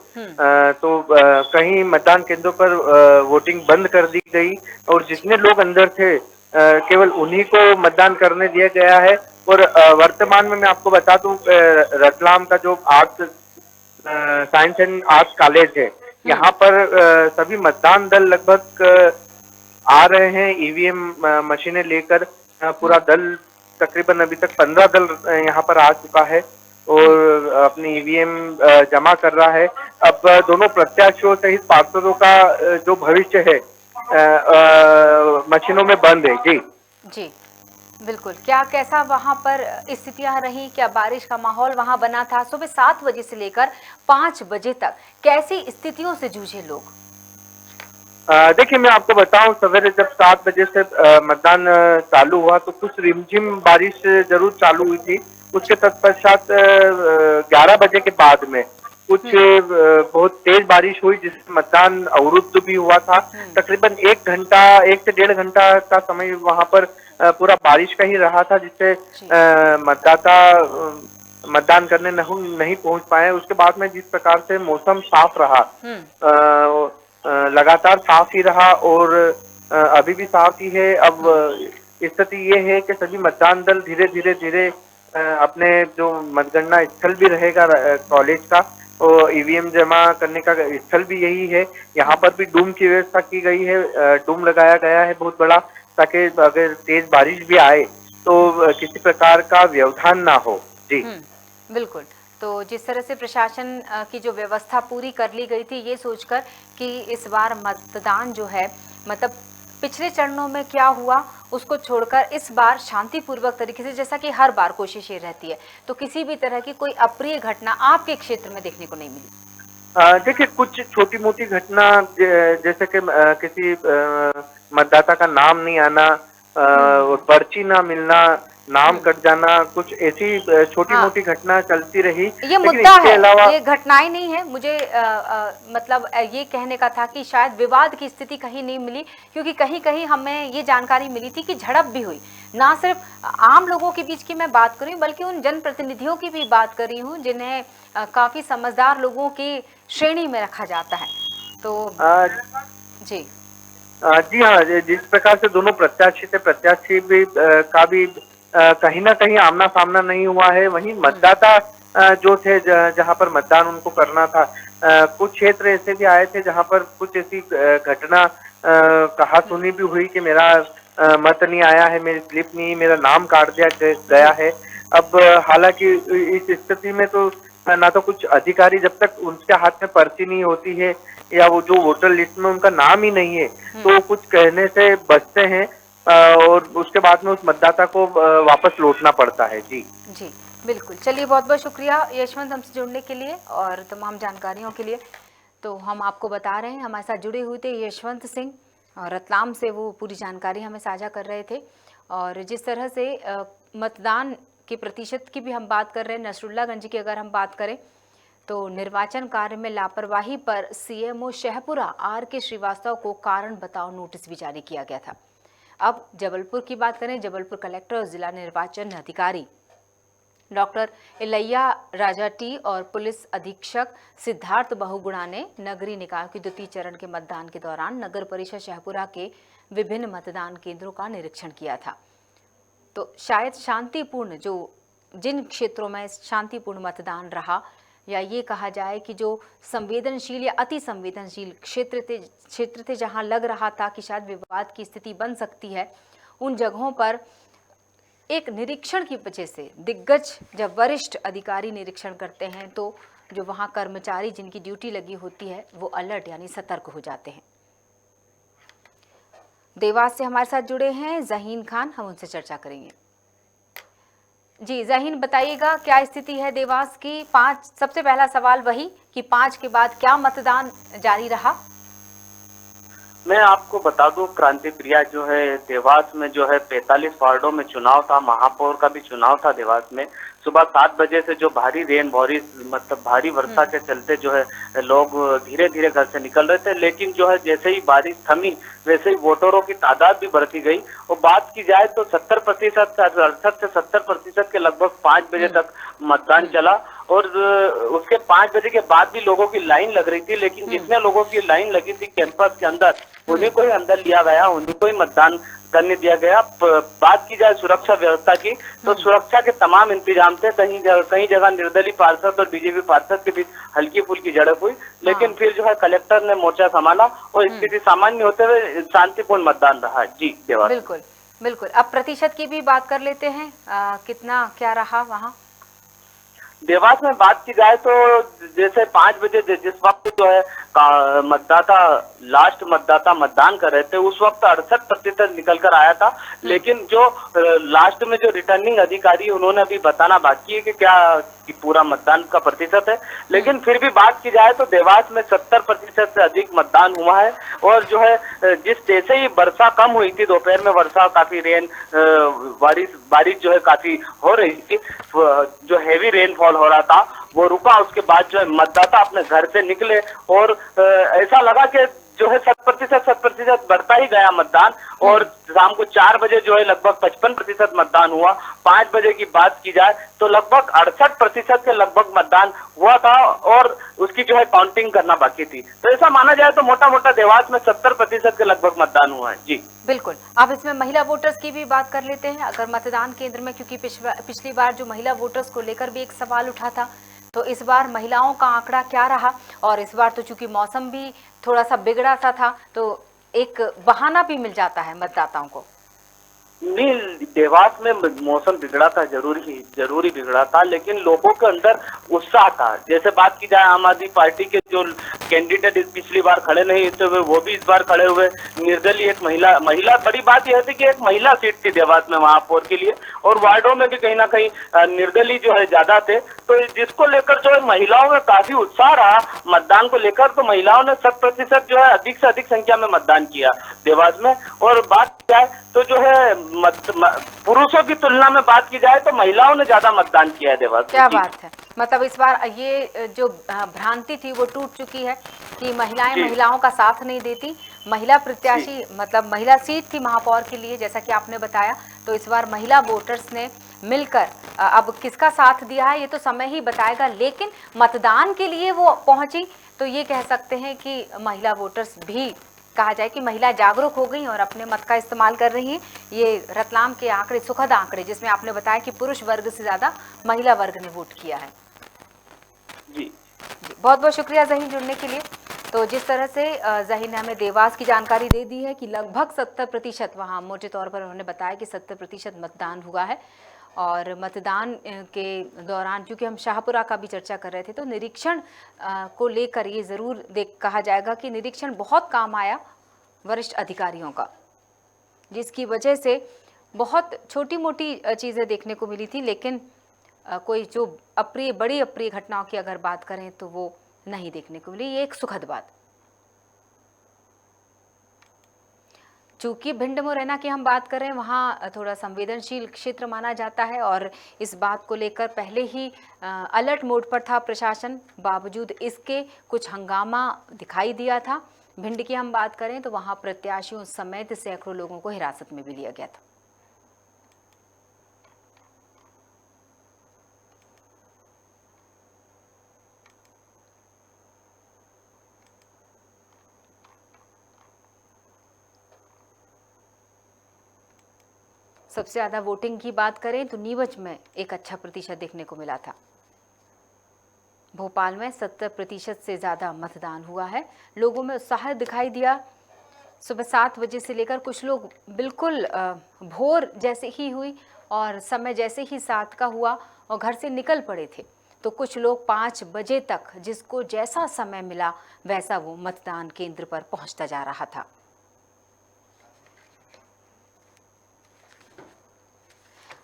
तो कहीं मतदान केंद्रों पर वोटिंग बंद कर दी गई और जितने लोग अंदर थे केवल उन्हीं को मतदान करने दिया गया है। और वर्तमान में मैं आपको बता दूं, रतलाम का जो arts science and arts college है, यहाँ पर सभी मतदान दल लगभग आ रहे हैं ईवीएम मशीनें लेकर। पूरा दल तकरीबन अभी तक 15 दल यहाँ पर आ चुका है और अपनी ईवीएम जमा कर रहा है। अब दोनों प्रत्याशियों सहित पार्षदों का जो भविष्य है मशीनों में बंद है। जी जी बिल्कुल। क्या कैसा वहां पर स्थितियां रही? क्या बारिश का माहौल वहां बना था? सुबह 7 बजे से लेकर 5 बजे तक कैसी स्थितियों से जूझे लोग? देखिए, मैं आपको बताऊं, सवेरे जब 7 बजे से मतदान चालू हुआ तो कुछ रिमझिम बारिश जरूर चालू हुई थी। उसके तत्पश्चात 11 बजे के बाद में कुछ बहुत तेज बारिश हुई जिससे मतदान अवरुद्ध भी हुआ था। तकरीबन 1 से 1.5 घंटा का समय वहां पर पूरा बारिश का ही रहा था, जिससे मतदाता मतदान करने नहीं पहुंच पाए। उसके बाद में जिस प्रकार से मौसम साफ रहा, लगातार साफ ही रहा और अभी भी साफ ही है। अब स्थिति ये है कि सभी मतदान दल धीरे धीरे अपने जो मतगणना स्थल भी रहेगा कॉलेज का, और ईवीएम जमा करने का स्थल भी यही है। यहाँ पर भी डूम की व्यवस्था की गई है, डूम लगाया गया है बहुत बड़ा, ताकि अगर तेज बारिश भी आए तो किसी प्रकार का व्यवधान ना हो। जी बिल्कुल। तो जिस तरह से प्रशासन की जो व्यवस्था पूरी कर ली गई थी, ये सोचकर कि इस बार मतदान जो है, मतलब पिछले चरणों में क्या हुआ उसको छोड़कर इस बार शांतिपूर्वक तरीके से, जैसा कि हर बार कोशिश ये रहती है, तो किसी भी तरह की कोई अप्रिय घटना आपके क्षेत्र में देखने को नहीं मिली? देखिए, कुछ छोटी मोटी घटना जैसे कि किसी मतदाता का नाम नहीं आना, पर्ची ना मिलना, नाम कट जाना, कुछ ऐसी छोटी मोटी घटना चलती रही। ये मुद्दा है, ये घटनाएं नहीं है। मुझे मतलब ये कहने का था कि शायद विवाद की स्थिति कहीं नहीं मिली, क्योंकि कहीं कहीं हमें ये जानकारी मिली थी कि झड़प भी हुई। ना सिर्फ आम लोगों के बीच की मैं बात कर रही हूँ, बल्कि उन जनप्रतिनिधियों की भी बात कर रही हूँ जिन्हें काफी समझदार लोगों की श्रेणी में रखा जाता है। तो जी हाँ, जिस प्रकार से दोनों प्रत्याशी थे, प्रत्याशी भी का भी कहीं ना कहीं आमना सामना नहीं हुआ है। वहीं मतदाता जो थे जहां पर मतदान उनको करना था, कुछ क्षेत्र ऐसे भी आए थे जहां पर कुछ ऐसी घटना कहा सुनी भी हुई कि मेरा मत नहीं आया है, मेरी स्लिप नहीं, मेरा नाम काट दिया गया है। अब हालांकि इस स्थिति में तो ना तो कुछ अधिकारी, जब तक उनके हाथ में पर्ची नहीं होती है या वो जो वोटर लिस्ट में उनका नाम ही नहीं है, तो कुछ कहने से बचते हैं और उसके बाद में उस मतदाता को वापस लौटना पड़ता है। जी जी बिल्कुल। चलिए, बहुत बहुत शुक्रिया यशवंत हमसे जुड़ने के लिए और तमाम जानकारियों के लिए। तो हम आपको बता रहे हैं, हमारे साथ जुड़े हुए थे यशवंत सिंह और रतलाम से, वो पूरी जानकारी हमें साझा कर रहे थे। और जिस तरह से मतदान के प्रतिशत की भी हम बात कर रहे हैं, नसरुल्लागंज की अगर हम बात करें तो निर्वाचन कार्य में लापरवाही पर सीएमओ शहपुरा आर.के. श्रीवास्तव को कारण बताओ नोटिस भी जारी किया गया था। अब जबलपुर की बात करें, जबलपुर कलेक्टर और जिला निर्वाचन अधिकारी डॉक्टर इलैया राजाटी और पुलिस अधीक्षक सिद्धार्थ बहुगुणा ने नगरीय निकाय के द्वितीय चरण के मतदान के दौरान नगर परिषद शहपुरा के विभिन्न मतदान केंद्रों का निरीक्षण किया था। तो शायद शांतिपूर्ण, जो जिन क्षेत्रों में शांतिपूर्ण मतदान रहा, या ये कहा जाए कि जो संवेदनशील या अति संवेदनशील क्षेत्र थे जहां लग रहा था कि शायद विवाद की स्थिति बन सकती है, उन जगहों पर एक निरीक्षण की वजह से दिग्गज, जब वरिष्ठ अधिकारी निरीक्षण करते हैं तो जो वहां कर्मचारी जिनकी ड्यूटी लगी होती है वो अलर्ट यानी सतर्क हो जाते हैं। देवास से हमारे साथ जुड़े हैं जहीन खान, हम उनसे चर्चा करेंगे। जी जहीन, बताइएगा क्या स्थिति है देवास की? 5, सबसे पहला सवाल वही कि 5 के बाद क्या मतदान जारी रहा? मैं आपको बता दूं, क्रांति प्रिया, जो है देवास में जो है 45 वार्डों में चुनाव था, महापौर का भी चुनाव था देवास में। सुबह 7 बजे से जो भारी वर्षा के चलते जो है लोग धीरे धीरे घर से निकल रहे थे, लेकिन जो है जैसे ही बारिश थमी वैसे ही वोटरों की तादाद भी बढ़ती गई। और बात की जाए तो 70% 68 से 70% के लगभग 5 बजे तक मतदान चला। और उसके 5 बजे के बाद भी लोगों की लाइन लग रही थी, लेकिन जितने लोगों की लाइन लगी थी कैंपस के अंदर, उन्हीं को ही अंदर लिया गया, उन्हीं को ही मतदान करने दिया गया। बात की जाए सुरक्षा व्यवस्था की, तो सुरक्षा के तमाम इंतजाम थे। कई जगह निर्दलीय पार्षद और बीजेपी पार्षद के बीच हल्की फुल्की झड़प हुई, लेकिन फिर जो है कलेक्टर ने मोर्चा संभाला और स्थिति सामान्य होते हुए शांतिपूर्ण मतदान रहा। जी देवा, बिल्कुल बिल्कुल। अब प्रतिशत की भी बात कर लेते हैं, कितना क्या रहा वहाँ? देवास में बात की जाए तो जैसे 5 बजे जिस वक्त जो है लास्ट मतदाता मतदान कर रहे थे, उस वक्त 68% निकल कर आया था। लेकिन जो लास्ट में जो रिटर्निंग अधिकारी, उन्होंने अभी बताना बाकी है कि क्या कि पूरा मतदान का प्रतिशत है, लेकिन फिर भी बात की जाए तो देवास में 70% से अधिक मतदान हुआ है। और जो है जैसे ही वर्षा कम हुई थी, दोपहर में वर्षा काफी बारिश जो है काफी हो रही थी, जो हैवी रेनफॉल हो रहा था वो रुका। उसके बाद जो है मतदाता अपने घर से निकले और ऐसा लगा कि जो है 100% बढ़ता ही गया मतदान। और शाम को 4 बजे जो है लगभग 55% मतदान हुआ। 5 बजे की बात की जाए तो लगभग 68% के लगभग मतदान हुआ था और उसकी जो है काउंटिंग करना बाकी थी। तो ऐसा माना जाए तो मोटा मोटा देवास में 70% के लगभग मतदान हुआ है। जी बिल्कुल। अब इसमें महिला वोटर्स की भी बात कर लेते हैं। अगर मतदान केंद्र में, क्योंकि पिछली बार जो महिला वोटर्स को लेकर भी एक सवाल उठा था, तो इस बार महिलाओं का आंकड़ा क्या रहा? और इस बार तो चूंकि मौसम भी थोड़ा सा बिगड़ा सा था, तो एक बहाना भी मिल जाता है मतदाताओं को। नहीं, देवास में मौसम बिगड़ा था, जरूरी बिगड़ा था, लेकिन लोगों के अंदर उत्साह था। जैसे बात की जाए आम आदमी पार्टी के जो कैंडिडेट पिछली बार खड़े नहीं हुए, वो भी इस बार खड़े हुए। निर्दलीय एक महिला बड़ी बात यह थी कि एक महिला सीट थी देवास में महापौर के लिए, और वार्डों में भी कहीं ना कहीं निर्दलीय जो है ज्यादा थे। तो जिसको लेकर जो है महिलाओं में काफी उत्साह रहा मतदान को लेकर। तो महिलाओं ने 100% जो है अधिक से अधिक संख्या में मतदान किया देवास में। और बात की जाए तो जो है पुरुषों की तुलना में बात की जाए तो महिलाओं ने ज्यादा मतदान किया है देवास में। क्या बात है, मतलब इस बार ये जो भ्रांति थी वो टूट चुकी है कि महिलाओं का साथ नहीं देती। महिला प्रत्याशी, मतलब महिला सीट थी महापौर के लिए, जैसा कि आपने बताया। तो इस बार महिला वोटर्स ने मिलकर अब किसका साथ दिया है ये तो समय ही बताएगा, लेकिन मतदान के लिए वो पहुंची, तो ये कह सकते हैं कि महिला वोटर्स भी, कहा जाए कि महिला जागरूक हो गई और अपने मत का इस्तेमाल कर रही हैं। ये रतलाम के आंकड़े, सुखद आंकड़े, जिसमें आपने बताया कि पुरुष वर्ग से ज्यादा महिला वर्ग ने वोट किया है। जी बहुत बहुत शुक्रिया ज़हीन जुड़ने के लिए। तो जिस तरह से ज़हीन ने हमें देवास की जानकारी दे दी है कि लगभग 70%, वहाँ मोटे तौर पर उन्होंने बताया कि 70% मतदान हुआ है। और मतदान के दौरान, क्योंकि हम शाहपुरा का भी चर्चा कर रहे थे, तो निरीक्षण को लेकर ये ज़रूर कहा जाएगा कि निरीक्षण बहुत काम आया वरिष्ठ अधिकारियों का, जिसकी वजह से बहुत छोटी मोटी चीज़ें देखने को मिली थी, लेकिन कोई जो बड़ी अप्रिय घटनाओं की अगर बात करें तो वो नहीं देखने को मिली। ये एक सुखद बात। चूंकि भिंड मुरैना की हम बात करें, वहाँ थोड़ा संवेदनशील क्षेत्र माना जाता है और इस बात को लेकर पहले ही अलर्ट मोड पर था प्रशासन। बावजूद इसके कुछ हंगामा दिखाई दिया था। भिंड की हम बात करें तो वहाँ प्रत्याशियों समेत सैकड़ों लोगों को हिरासत में भी लिया गया था। सबसे ज़्यादा वोटिंग की बात करें तो नीमच में एक अच्छा प्रतिशत देखने को मिला था। भोपाल में 70% से ज़्यादा मतदान हुआ है। लोगों में उत्साह दिखाई दिया। सुबह 7 बजे से लेकर कुछ लोग बिल्कुल भोर जैसे ही हुई और समय जैसे ही 7 का हुआ और घर से निकल पड़े थे, तो कुछ लोग 5 बजे तक, जिसको जैसा समय मिला वैसा वो मतदान केंद्र पर पहुंचता जा रहा था।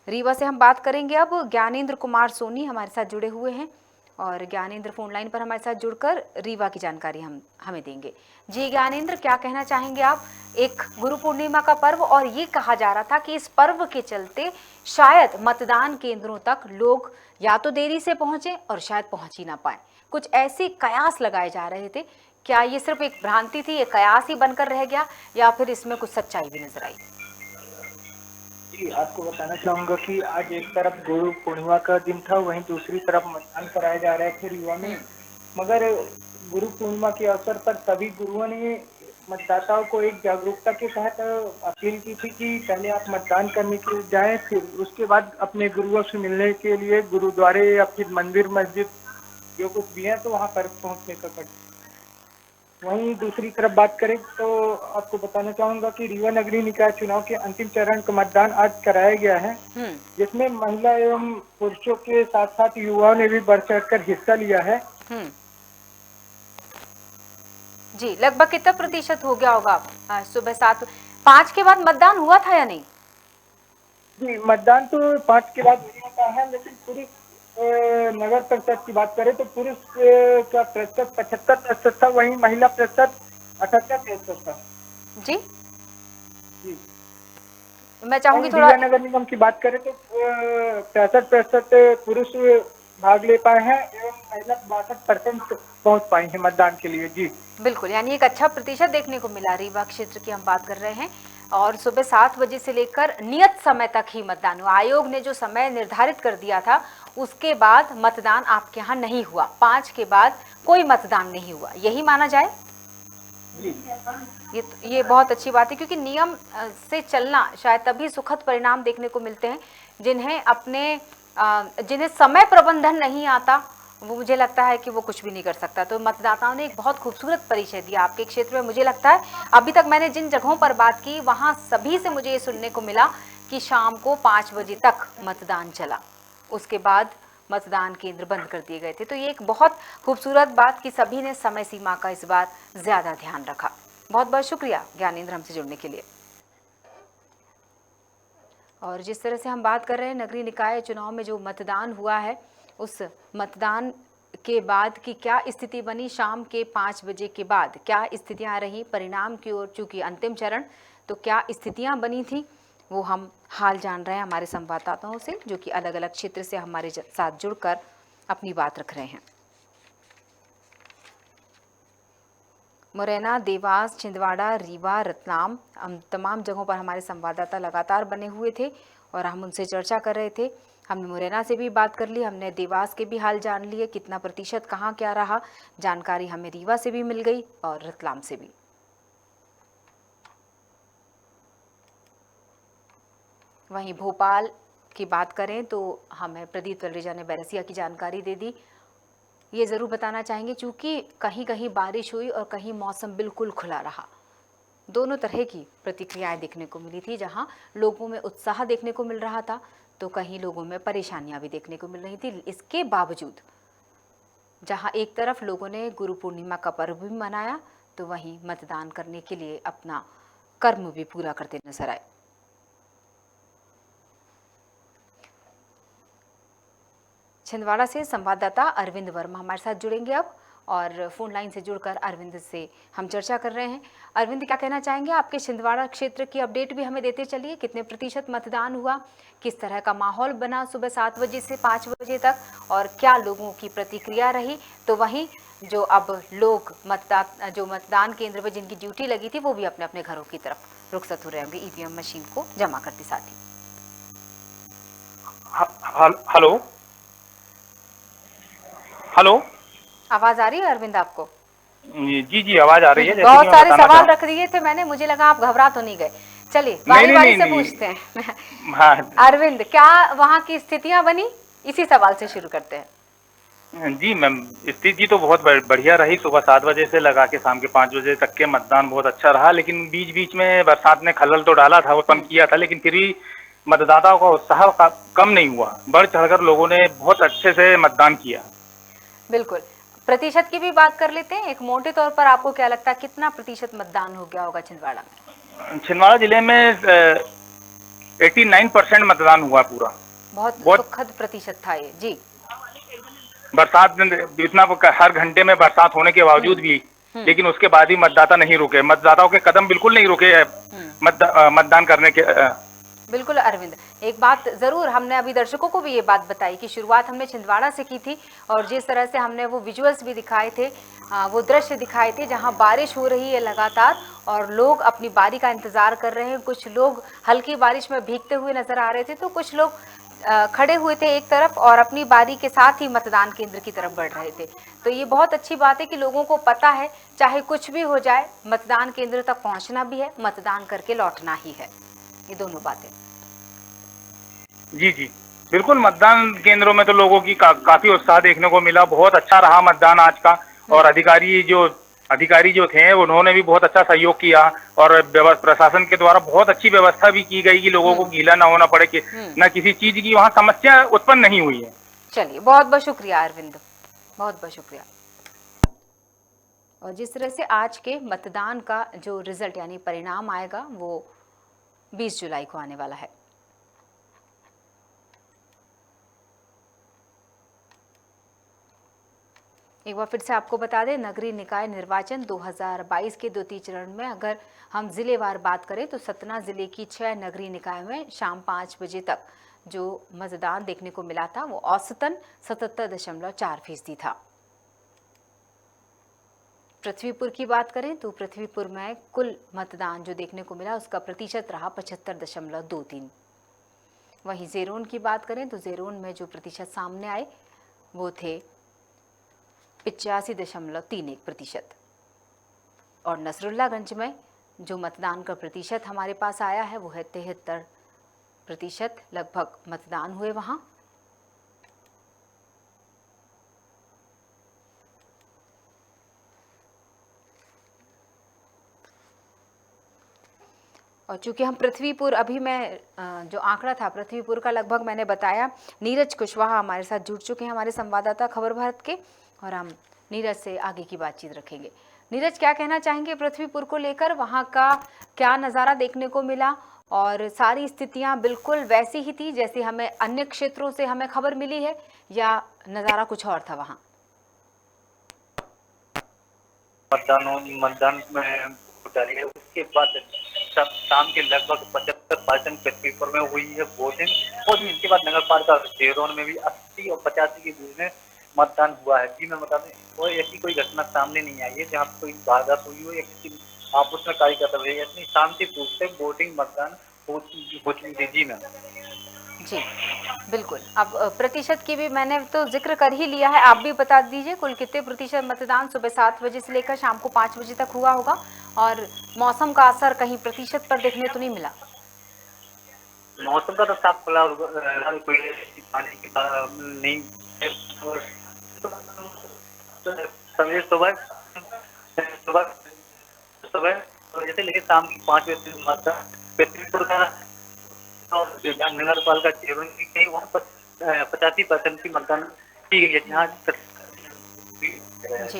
रीवा से हम बात करेंगे अब। ज्ञानेंद्र कुमार सोनी हमारे साथ जुड़े हुए हैं और ज्ञानेंद्र फोन लाइन पर हमारे साथ जुड़कर रीवा की जानकारी हमें देंगे। जी ज्ञानेंद्र, क्या कहना चाहेंगे आप? एक गुरु पूर्णिमा का पर्व और ये कहा जा रहा था कि इस पर्व के चलते शायद मतदान केंद्रों तक लोग या तो देरी से पहुंचे और शायद पहुंच ही ना पाए, कुछ ऐसे कयास लगाए जा रहे थे। क्या ये सिर्फ एक भ्रांति थी, ये कयास ही बनकर रह गया या फिर इसमें कुछ सच्चाई भी नजर आई? जी, आपको बताना चाहूंगा कि आज एक तरफ गुरु पूर्णिमा का दिन था, वहीं दूसरी तरफ मतदान कराए जा रहे थे रीवा में। मगर गुरु पूर्णिमा के अवसर पर सभी गुरुओं ने मतदाताओं को एक जागरूकता के तहत अपील की थी कि पहले आप मतदान करने के लिए जाएं, फिर उसके बाद अपने गुरुओं से मिलने के लिए गुरुद्वारे या फिर मंदिर मस्जिद जो कुछ भी है तो वहां पर पहुंचने का कर। वहीं दूसरी तरफ बात करें तो आपको बताना चाहूंगा कि रीवा नगरीय निकाय चुनाव के अंतिम चरण का मतदान आज कराया गया है, जिसमें महिला एवं पुरुषों के साथ साथ युवाओं ने भी बढ़ चढ़कर हिस्सा लिया है। जी, लगभग कितना प्रतिशत हो गया होगा? सुबह 5 के बाद मतदान हुआ था या नहीं? जी, मतदान तो 5 के बाद नहीं होता है, लेकिन पुरुष नगर परिषद की बात करें तो पुरुष का प्रतिशत 75% था, वहीं महिला प्रतिशत 78% था। जी जी, मैं चाहूंगी थोड़ा नगर निगम की बात करें तो 65% पुरुष भाग ले पाए हैं एवं महिला 62% पहुंच पाई है मतदान के लिए। जी बिल्कुल, यानी एक अच्छा प्रतिशत देखने को मिला। रीवा क्षेत्र की हम बात कर रहे हैं और सुबह 7 बजे से लेकर नियत समय तक ही मतदान हुआ। आयोग ने जो समय निर्धारित कर दिया था उसके बाद मतदान आपके यहाँ नहीं हुआ, 5 के बाद कोई मतदान नहीं हुआ, यही माना जाए? ये बहुत अच्छी बात है, क्योंकि नियम से चलना शायद तभी सुखद परिणाम देखने को मिलते हैं जिन्हें समय प्रबंधन नहीं आता, वो मुझे लगता है कि वो कुछ भी नहीं कर सकता। तो मतदाताओं ने एक बहुत खूबसूरत परिचय दिया आपके क्षेत्र में। मुझे लगता है अभी तक मैंने जिन जगहों पर बात की वहाँ सभी से मुझे ये सुनने को मिला कि शाम को 5 बजे तक मतदान चला, उसके बाद मतदान केंद्र बंद कर दिए गए थे। तो ये एक बहुत खूबसूरत बात कि सभी ने समय सीमा का इस बार ज़्यादा ध्यान रखा। बहुत बहुत शुक्रिया ज्ञानेंद्र हमसे जुड़ने के लिए। और जिस तरह से हम बात कर रहे हैं नगरीय निकाय चुनाव में जो मतदान हुआ है, उस मतदान के बाद की क्या स्थिति बनी, शाम के 5 बजे के बाद क्या स्थितियां रही, परिणाम की ओर चूंकि अंतिम चरण, तो क्या स्थितियां बनी थी, वो हम हाल जान रहे हैं हमारे संवाददाताओं से जो कि अलग अलग क्षेत्र से हमारे साथ जुड़कर अपनी बात रख रहे हैं। मुरैना, देवास, छिंदवाड़ा, रीवा, रतलाम, तमाम जगहों पर हमारे संवाददाता लगातार बने हुए थे और हम उनसे चर्चा कर रहे थे। हमने मुरैना से भी बात कर ली, हमने देवास के भी हाल जान लिए, कितना प्रतिशत कहाँ क्या रहा, जानकारी हमें रीवा से भी मिल गई और रतलाम से भी। वहीं भोपाल की बात करें तो हमें प्रदीप तलरेजा ने बैरसिया की जानकारी दे दी। ये ज़रूर बताना चाहेंगे चूँकि कहीं कहीं बारिश हुई और कहीं मौसम बिल्कुल खुला रहा, दोनों तरह की प्रतिक्रियाएं देखने को मिली थी। जहां लोगों में उत्साह देखने को मिल रहा था तो कहीं लोगों में परेशानियां भी देखने को मिल रही थी। इसके बावजूद जहां एक तरफ लोगों ने गुरु पूर्णिमा का पर्व भी मनाया तो वहीं मतदान करने के लिए अपना कर्म भी पूरा करते नजर आए। छिंदवाड़ा से संवाददाता अरविंद वर्मा हमारे साथ जुड़ेंगे अब और फोन लाइन से जुड़कर अरविंद से हम चर्चा कर रहे हैं। अरविंद, क्या कहना चाहेंगे? आपके छिंदवाड़ा क्षेत्र की अपडेट भी हमें देते चलिए, कितने प्रतिशत मतदान हुआ, किस तरह का माहौल बना सुबह 7 बजे से 5 बजे तक और क्या लोगों की प्रतिक्रिया रही। तो वहीं जो अब लोग मतदान केंद्र पर जिनकी ड्यूटी लगी थी वो भी अपने अपने घरों की तरफ रुखसत हो रहे होंगे ईवीएम मशीन को जमा करते साथ ही। हेलो हेलो, आवाज आ रही है अरविंद आपको? जी जी आवाज आ रही है। बहुत सारे सवाल रख दिए थे मैंने, मुझे लगा आप घबरा तो नहीं गए। चलिए बारी बारी से पूछते हैं। हाँ। अरविंद, क्या वहाँ की स्थितियां बनी, इसी सवाल से शुरू करते हैं। जी मैम, स्थिति तो बहुत बढ़िया रही। सुबह 7 बजे से लगा के शाम के 5 बजे तक के मतदान बहुत अच्छा रहा, लेकिन बीच बीच में बरसात ने खलल तो डाला था, वो कम किया था, लेकिन फिर भी मतदाताओं का उत्साह कम नहीं हुआ। बढ़ चढ़कर लोगों ने बहुत अच्छे से मतदान किया। बिल्कुल, प्रतिशत की भी बात कर लेते हैं। एक मोटे तौर पर आपको क्या लगता है कितना प्रतिशत मतदान हो गया होगा छिंदवाड़ा में? छिंदवाड़ा जिले में 89% मतदान हुआ पूरा। बहुत सुखद प्रतिशत था ये। जी बरसात इतना हर घंटे में बरसात होने के बावजूद भी, लेकिन उसके बाद ही मतदाता नहीं रुके, मतदाताओं के कदम बिल्कुल नहीं रुके मतदान करने के। बिल्कुल अरविंद, एक बात जरूर हमने अभी दर्शकों को भी ये बात बताई कि शुरुआत हमने छिंदवाड़ा से की थी और जिस तरह से हमने वो विजुअल्स भी दिखाए थे, वो दृश्य दिखाए थे जहां बारिश हो रही है लगातार और लोग अपनी बारी का इंतजार कर रहे हैं। कुछ लोग हल्की बारिश में भीगते हुए नजर आ रहे थे, तो कुछ लोग खड़े हुए थे एक तरफ और अपनी बारी के साथ ही मतदान केंद्र की तरफ बढ़ रहे थे। तो ये बहुत अच्छी बात है कि लोगों को पता है चाहे कुछ भी हो जाए, मतदान केंद्र तक पहुंचना भी है, मतदान करके लौटना ही है। ये दोनों बातें। जी जी बिल्कुल, मतदान केंद्रों में तो लोगों की काफी उत्साह देखने को मिला। बहुत अच्छा रहा मतदान आज का, और अधिकारी जो थे उन्होंने भी बहुत अच्छा सहयोग किया और प्रशासन के द्वारा बहुत अच्छी व्यवस्था भी की गई कि लोगों को गीला ना होना पड़े, कि न किसी चीज की वहाँ समस्या उत्पन्न नहीं हुई है। चलिए, बहुत बहुत शुक्रिया अरविंद, बहुत बहुत शुक्रिया। और जिस तरह से आज के मतदान का जो रिजल्ट यानी परिणाम आएगा वो 20 जुलाई को आने वाला है। एक बार फिर से आपको बता दें, नगरीय निकाय निर्वाचन 2022 के द्वितीय चरण में अगर हम जिलेवार बात करें तो सतना जिले की 6 नगरीय निकाय में शाम 5 बजे तक जो मतदान देखने को मिला था वो औसतन 77.4% था। पृथ्वीपुर की बात करें तो पृथ्वीपुर में कुल मतदान जो देखने को मिला उसका प्रतिशत रहा 75.23। वहीं ज़ेरोन की बात करें तो ज़ेरोन में जो प्रतिशत सामने आए वो थे 85.31%। और नसरुल्लागंज में जो मतदान का प्रतिशत हमारे पास आया है वो है 73% लगभग मतदान हुए वहां। और चूंकि हम पृथ्वीपुर, अभी मैं जो आंकड़ा था पृथ्वीपुर का लगभग मैंने बताया, नीरज कुशवाहा हमारे साथ जुड़ चुके हैं, हमारे संवाददाता खबर भारत के, और हम नीरज से आगे की बातचीत रखेंगे। नीरज, क्या कहना चाहेंगे पृथ्वीपुर को लेकर? वहां का क्या नज़ारा देखने को मिला और सारी स्थितियां बिल्कुल वैसी ही थी जैसे हमें अन्य क्षेत्रों से हमें खबर मिली है, या नज़ारा कुछ और था वहां? मतदान में डाली उसके बाद सब शाम के लगभग 75% पृथ्वीपुर में हुई है वोटिंग, और इसके बाद नगर पालिका ज़ेरोन में भी 80 और 85 के बीच में मतदान हुआ है। जी मैं बता दें, कोई ऐसी कोई घटना सामने नहीं आई है जहाँ कोई वारदात हुई हो या किसी आपस में कार्य करता हुआ, इतनी शांतिपूर्ण से वोटिंग मतदान हो चुकी थी। जी मैम। जी बिल्कुल, अब प्रतिशत की भी मैंने तो जिक्र कर ही लिया है, आप भी बता दीजिए कुल कितने प्रतिशत मतदान सुबह 7 बजे से लेकर शाम को 5 बजे तक हुआ होगा, और मौसम का असर कहीं प्रतिशत पर देखने तो नहीं मिला? मौसम का तो साफ खुला, कोई पानी की नहीं, सवेरे सुबह जैसे लेके शाम की 5 बजे मतदान पृथ्वीपुर का नगर पालिका ज़ेरोन की कहीं वहाँ पर 85% की मतदान की गई है जहाँ। जी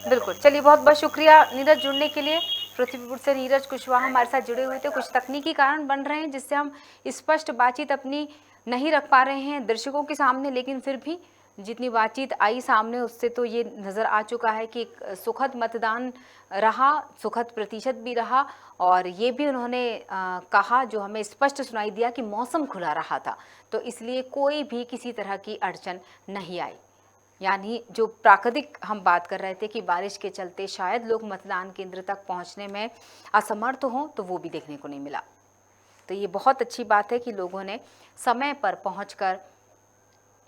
बिल्कुल, चलिए बहुत बहुत शुक्रिया नीरज जुड़ने के लिए। पृथ्वीपुर से नीरज कुशवाहा हमारे साथ जुड़े हुए थे। कुछ तकनीकी कारण बन रहे हैं जिससे हम स्पष्ट बातचीत अपनी नहीं रख पा रहे हैं दर्शकों के सामने, लेकिन फिर भी जितनी बातचीत आई सामने उससे तो ये नज़र आ चुका है कि एक सुखद मतदान रहा, सुखद प्रतिशत भी रहा, और ये भी उन्होंने कहा, जो हमें स्पष्ट सुनाई दिया कि मौसम खुला रहा था, तो इसलिए कोई भी किसी तरह की अड़चन नहीं आई। यानी जो प्राकृतिक हम बात कर रहे थे कि बारिश के चलते शायद लोग मतदान केंद्र तक पहुंचने में असमर्थ हों, तो वो भी देखने को नहीं मिला। तो ये बहुत अच्छी बात है कि लोगों ने समय पर पहुंचकर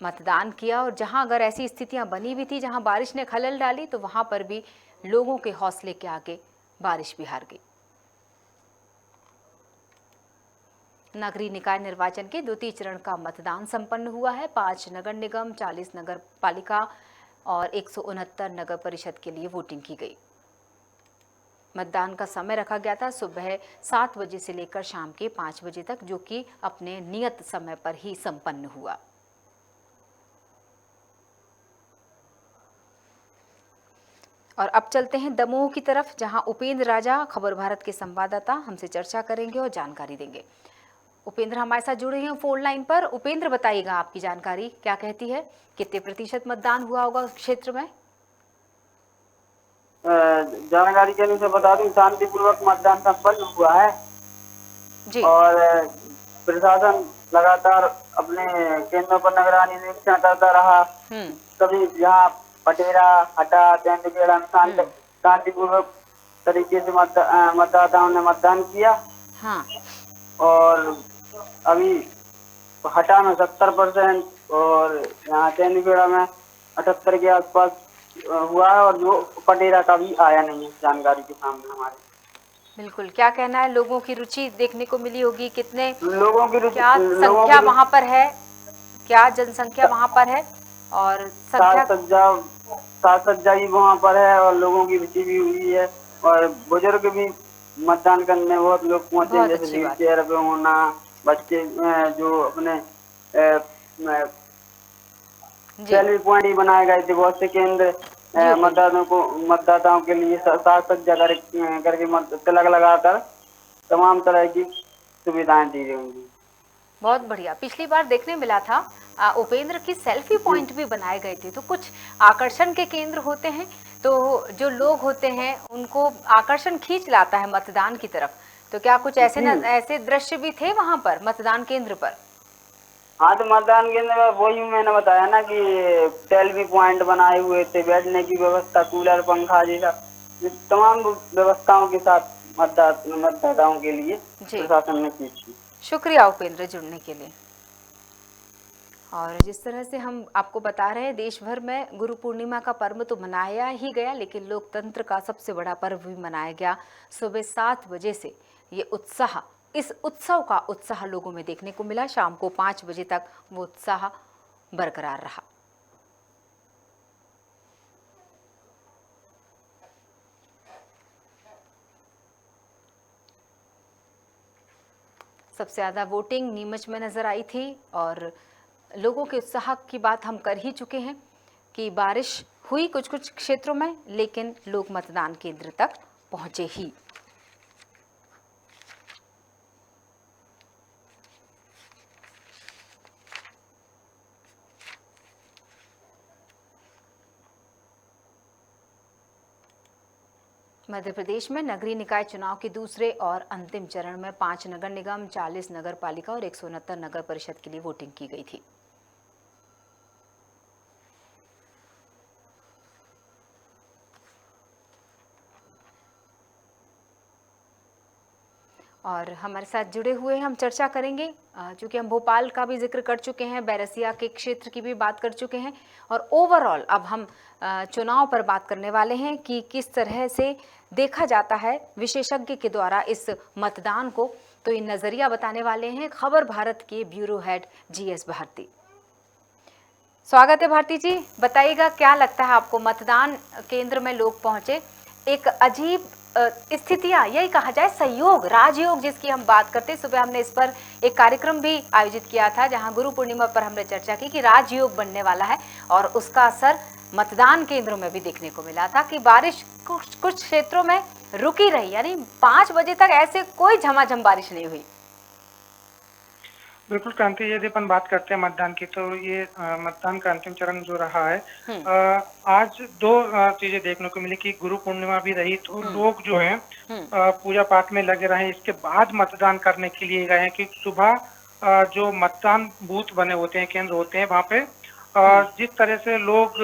मतदान किया, और जहां अगर ऐसी स्थितियां बनी भी थी जहां बारिश ने खलल डाली तो वहां पर भी लोगों के हौसले के आगे बारिश भी हार गई। नगरीय निकाय निर्वाचन के द्वितीय चरण का मतदान संपन्न हुआ है। 5 नगर निगम, 40 नगर पालिका और 169 नगर परिषद के लिए वोटिंग की गई। मतदान का समय रखा गया था सुबह 7 बजे से लेकर शाम के 5 बजे तक, जो कि अपने नियत समय पर ही संपन्न हुआ। और अब चलते हैं दमोह की तरफ, जहां उपेंद्र राजा खबर भारत के संवाददाता हमसे चर्चा करेंगे और जानकारी देंगे। उपेंद्र हमारे साथ जुड़े हैं फोन लाइन पर। उपेंद्र, बताइएगा आपकी जानकारी क्या कहती है, कितने प्रतिशत मतदान हुआ होगा उस क्षेत्र में? जानकारी के अनुसार बता दूं, शांतिपूर्वक मतदान संपन्न हुआ है जी। और प्रशासन लगातार अपने केंद्रों पर निगरानी निरीक्षण करता रहा। कभी यहाँ पटेरा, हटा, तेंदुखेड़ा में शांतिपूर्वक तरीके से मतदाताओं ने मतदान किया। हाँ। और अभी हटा में 70% और यहाँ तेंदुखेड़ा में 78 के आसपास हुआ है, और जो पटेरा का भी आया नहीं है जानकारी के सामने हमारे। बिल्कुल, क्या कहना है, लोगों की रुचि देखने को मिली होगी, कितने लोगों की रुचि, क्या संख्या वहाँ पर है, क्या जनसंख्या वहाँ पर है और संख्या? सात सज्जा भी वहाँ पर है और लोगों की रुचि भी हुई है, और बुजुर्ग भी मतदान करने बहुत लोग पहुँचे, जैसे व्हील चेयर पे होना, बच्चे जो अपने सेल्फी पॉइंट ही बनाए गए थे बहुत से केंद्र मतदाताओं के लिए, सात सज्जा करके तिलक लगाकर तमाम तरह की सुविधाएं दी गई। बहुत बढ़िया। पिछली बार देखने मिला था उपेंद्र की सेल्फी पॉइंट भी बनाए गए थे, तो कुछ आकर्षण के केंद्र होते हैं, तो जो लोग होते हैं उनको आकर्षण खींच लाता है मतदान की तरफ। तो क्या कुछ ऐसे दृश्य भी थे वहां पर मतदान केंद्र पर? हाँ, तो मतदान केंद्र में वही मैंने बताया ना कि सेल्फी पॉइंट बनाए हुए थे, बैठने की व्यवस्था, कूलर, पंखा जैसा तमाम व्यवस्थाओं के साथ मतदाताओं के लिए प्रशासन ने की थी। शुक्रिया उपेंद्र जुड़ने के लिए। और जिस तरह से हम आपको बता रहे हैं, देश भर में गुरु पूर्णिमा का पर्व तो मनाया ही गया, लेकिन लोकतंत्र का सबसे बड़ा पर्व भी मनाया गया। सुबह 7 बजे से ये उत्साह, इस उत्सव का उत्साह लोगों में देखने को मिला। शाम को 5 बजे तक वो उत्साह बरकरार रहा। सबसे ज़्यादा वोटिंग नीमच में नजर आई थी, और लोगों के उत्साह की बात हम कर ही चुके हैं कि बारिश हुई कुछ कुछ क्षेत्रों में, लेकिन लोग मतदान केंद्र तक पहुंचे ही। मध्य प्रदेश में नगरीय निकाय चुनाव के दूसरे और अंतिम चरण में 5 नगर निगम, 40 नगर पालिका और 169 नगर परिषद के लिए वोटिंग की गई थी। और हमारे साथ जुड़े हुए हैं, हम चर्चा करेंगे, चूँकि हम भोपाल का भी जिक्र कर चुके हैं, बैरसिया के क्षेत्र की भी बात कर चुके हैं, और ओवरऑल अब हम चुनाव पर बात करने वाले हैं कि किस तरह से देखा जाता है विशेषज्ञ के द्वारा इस मतदान को। तो ये नज़रिया बताने वाले हैं खबर भारत के ब्यूरो हेड GS भारती। स्वागत है भारती जी, बताइएगा क्या लगता है आपको, मतदान केंद्र में लोग पहुंचे, एक अजीब स्थितियां, यही कहा जाए सहयोग, राजयोग जिसकी हम बात करते हैं। सुबह हमने इस पर एक कार्यक्रम भी आयोजित किया था, जहां गुरु पूर्णिमा पर हमने चर्चा की कि राजयोग बनने वाला है, और उसका असर मतदान केंद्रों में भी देखने को मिला था कि बारिश कुछ क्षेत्रों में रुकी रही, यानी 5 बजे तक ऐसे कोई झमाझम बारिश नहीं हुई। बिल्कुल क्रांति, यदि अपन बात करते हैं मतदान की, तो ये मतदान का अंतिम चरण जो रहा है, आज 2 चीजें देखने को मिली कि गुरु पूर्णिमा भी रही, तो लोग जो है पूजा पाठ में लगे रहे, इसके बाद मतदान करने के लिए गए हैं। कि सुबह जो मतदान बूथ बने होते हैं, केंद्र होते हैं, वहाँ पे जिस तरह से लोग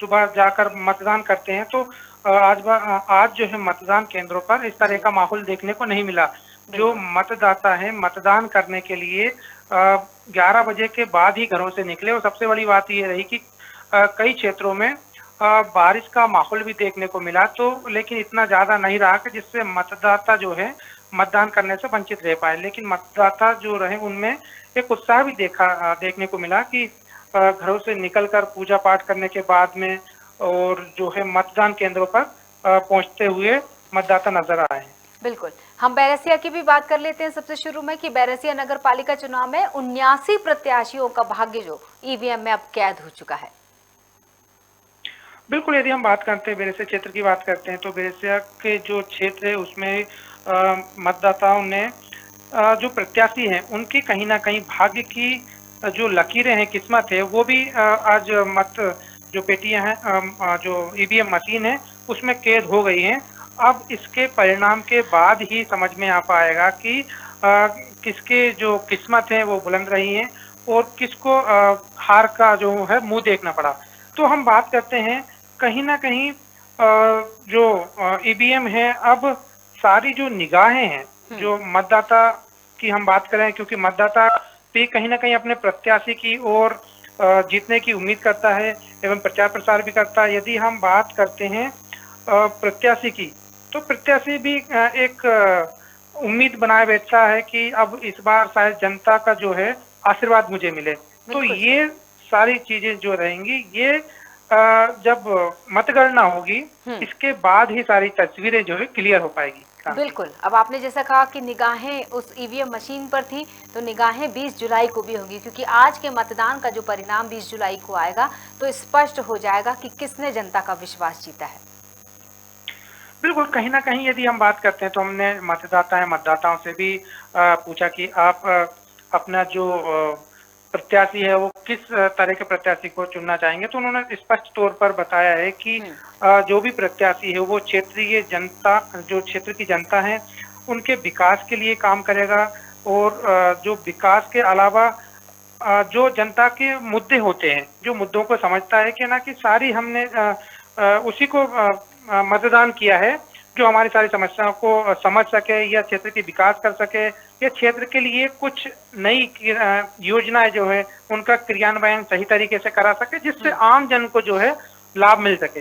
सुबह जाकर मतदान करते हैं, तो आज जो है मतदान केंद्रों पर इस तरह का माहौल देखने को नहीं मिला। जो मतदाता है मतदान करने के लिए 11 बजे के बाद ही घरों से निकले, और सबसे बड़ी बात ये रही कि कई क्षेत्रों में बारिश का माहौल भी देखने को मिला, तो लेकिन इतना ज्यादा नहीं रहा कि जिससे मतदाता जो है मतदान करने से वंचित रह पाए। लेकिन मतदाता जो रहे उनमें एक उत्साह भी देखने को मिला कि घरों से निकलकर पूजा पाठ करने के बाद में और जो है मतदान केंद्रों पर पहुंचते हुए मतदाता नजर आए। बिल्कुल, हम बैरसिया की भी बात कर लेते हैं सबसे शुरू में कि बैरसिया नगर पालिका चुनाव में 79 प्रत्याशियों का भाग्य जो EVM में अब कैद हो चुका है। बिल्कुल, यदि हम बात करते हैं बैरसिया क्षेत्र की बात करते हैं, तो बैरसिया के जो क्षेत्र है उसमें मतदाताओं ने जो प्रत्याशी हैं उनकी कहीं ना कहीं भाग्य की जो लकीरें हैं, किस्मत है, वो भी आज मत जो पेटियां हैं, जो ईवीएम मशीन है उसमें कैद हो गई हैं। अब इसके परिणाम के बाद ही समझ में आ पाएगा कि किसके जो किस्मत है वो बुलंद रही है और किसको हार का जो है मुंह देखना पड़ा। तो हम बात करते हैं कहीं ना कहीं जो ईवीएम है, अब सारी जो निगाहें हैं, जो मतदाता की हम बात करें, क्योंकि मतदाता भी कहीं ना कहीं अपने प्रत्याशी की ओर जीतने की उम्मीद करता है एवं प्रचार प्रसार भी करता है। यदि हम बात करते हैं प्रत्याशी की, तो प्रत्याशी भी एक उम्मीद बनाए बैठता है कि अब इस बार शायद जनता का जो है आशीर्वाद मुझे मिले। तो ये सारी चीजें जो रहेंगी, ये जब मतगणना होगी इसके बाद ही सारी तस्वीरें जो है क्लियर हो पाएगी। बिल्कुल। अब आपने जैसा कहा कि निगाहें उस ईवीएम मशीन पर थी, तो निगाहें 20 जुलाई को भी होंगी, क्योंकि आज के मतदान का जो परिणाम 20 जुलाई को आएगा तो स्पष्ट हो जाएगा कि किसने जनता का विश्वास जीता है। बिल्कुल, कहीं ना कहीं यदि हम बात करते हैं तो हमने मतदाताओं से भी पूछा कि आप अपना जो प्रत्याशी है वो किस तरह के प्रत्याशी को चुनना चाहेंगे, तो उन्होंने स्पष्ट तौर पर बताया है कि जो भी प्रत्याशी है वो क्षेत्रीय जनता, जो क्षेत्र की जनता है उनके विकास के लिए काम करेगा और जो विकास के अलावा जो जनता के मुद्दे होते हैं, जो मुद्दों को समझता है कि ना कि सारी हमने उसी को मतदान किया है जो हमारी सारी समस्याओं को समझ सके या क्षेत्र की विकास कर सके या क्षेत्र के लिए कुछ नई योजनाएं जो है उनका क्रियान्वयन सही तरीके से करा सके, जिससे आम जन को जो है लाभ मिल सके।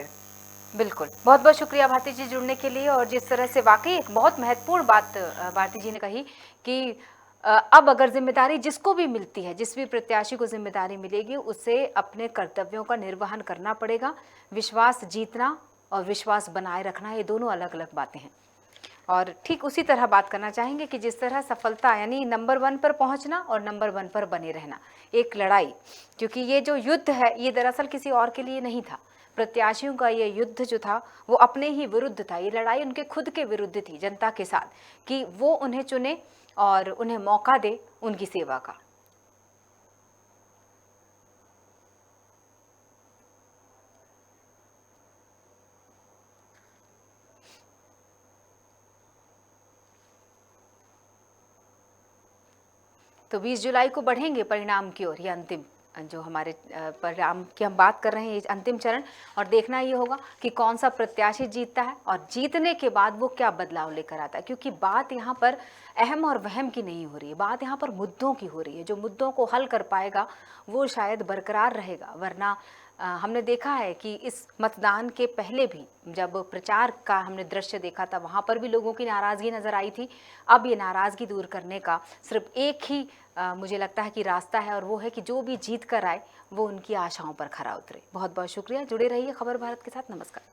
बिल्कुल, बहुत बहुत शुक्रिया भारती जी जुड़ने के लिए। और जिस तरह से वाकई एक बहुत महत्वपूर्ण बात भारती जी ने कही कि अब अगर जिम्मेदारी जिसको भी मिलती है, जिस भी प्रत्याशी को जिम्मेदारी मिलेगी, उसे अपने कर्तव्यों का निर्वहन करना पड़ेगा। विश्वास जीतना और विश्वास बनाए रखना, ये दोनों अलग अलग बातें हैं। और ठीक उसी तरह बात करना चाहेंगे कि जिस तरह सफलता यानी नंबर 1 पर पहुंचना और नंबर 1 पर बने रहना, एक लड़ाई, क्योंकि ये जो युद्ध है ये दरअसल किसी और के लिए नहीं था। प्रत्याशियों का ये युद्ध जो था वो अपने ही विरुद्ध था। ये लड़ाई उनके खुद के विरुद्ध थी, जनता के साथ, कि वो उन्हें चुने और उन्हें मौका दे उनकी सेवा का। तो 20 जुलाई को बढ़ेंगे परिणाम की ओर। ये अंतिम जो हमारे परिणाम की हम बात कर रहे हैं, ये अंतिम चरण, और देखना ये होगा कि कौन सा प्रत्याशी जीतता है और जीतने के बाद वो क्या बदलाव लेकर आता है। क्योंकि बात यहाँ पर अहम और वहम की नहीं हो रही है, बात यहाँ पर मुद्दों की हो रही है। जो मुद्दों को हल कर पाएगा वो शायद बरकरार रहेगा, वरना हमने देखा है कि इस मतदान के पहले भी जब प्रचार का हमने दृश्य देखा था, वहाँ पर भी लोगों की नाराज़गी नज़र आई थी। अब ये नाराज़गी दूर करने का सिर्फ एक ही मुझे लगता है कि रास्ता है, और वो है कि जो भी जीत कर आए वो उनकी आशाओं पर खरा उतरे। बहुत बहुत शुक्रिया, जुड़े रहिए खबर भारत के साथ। नमस्कार।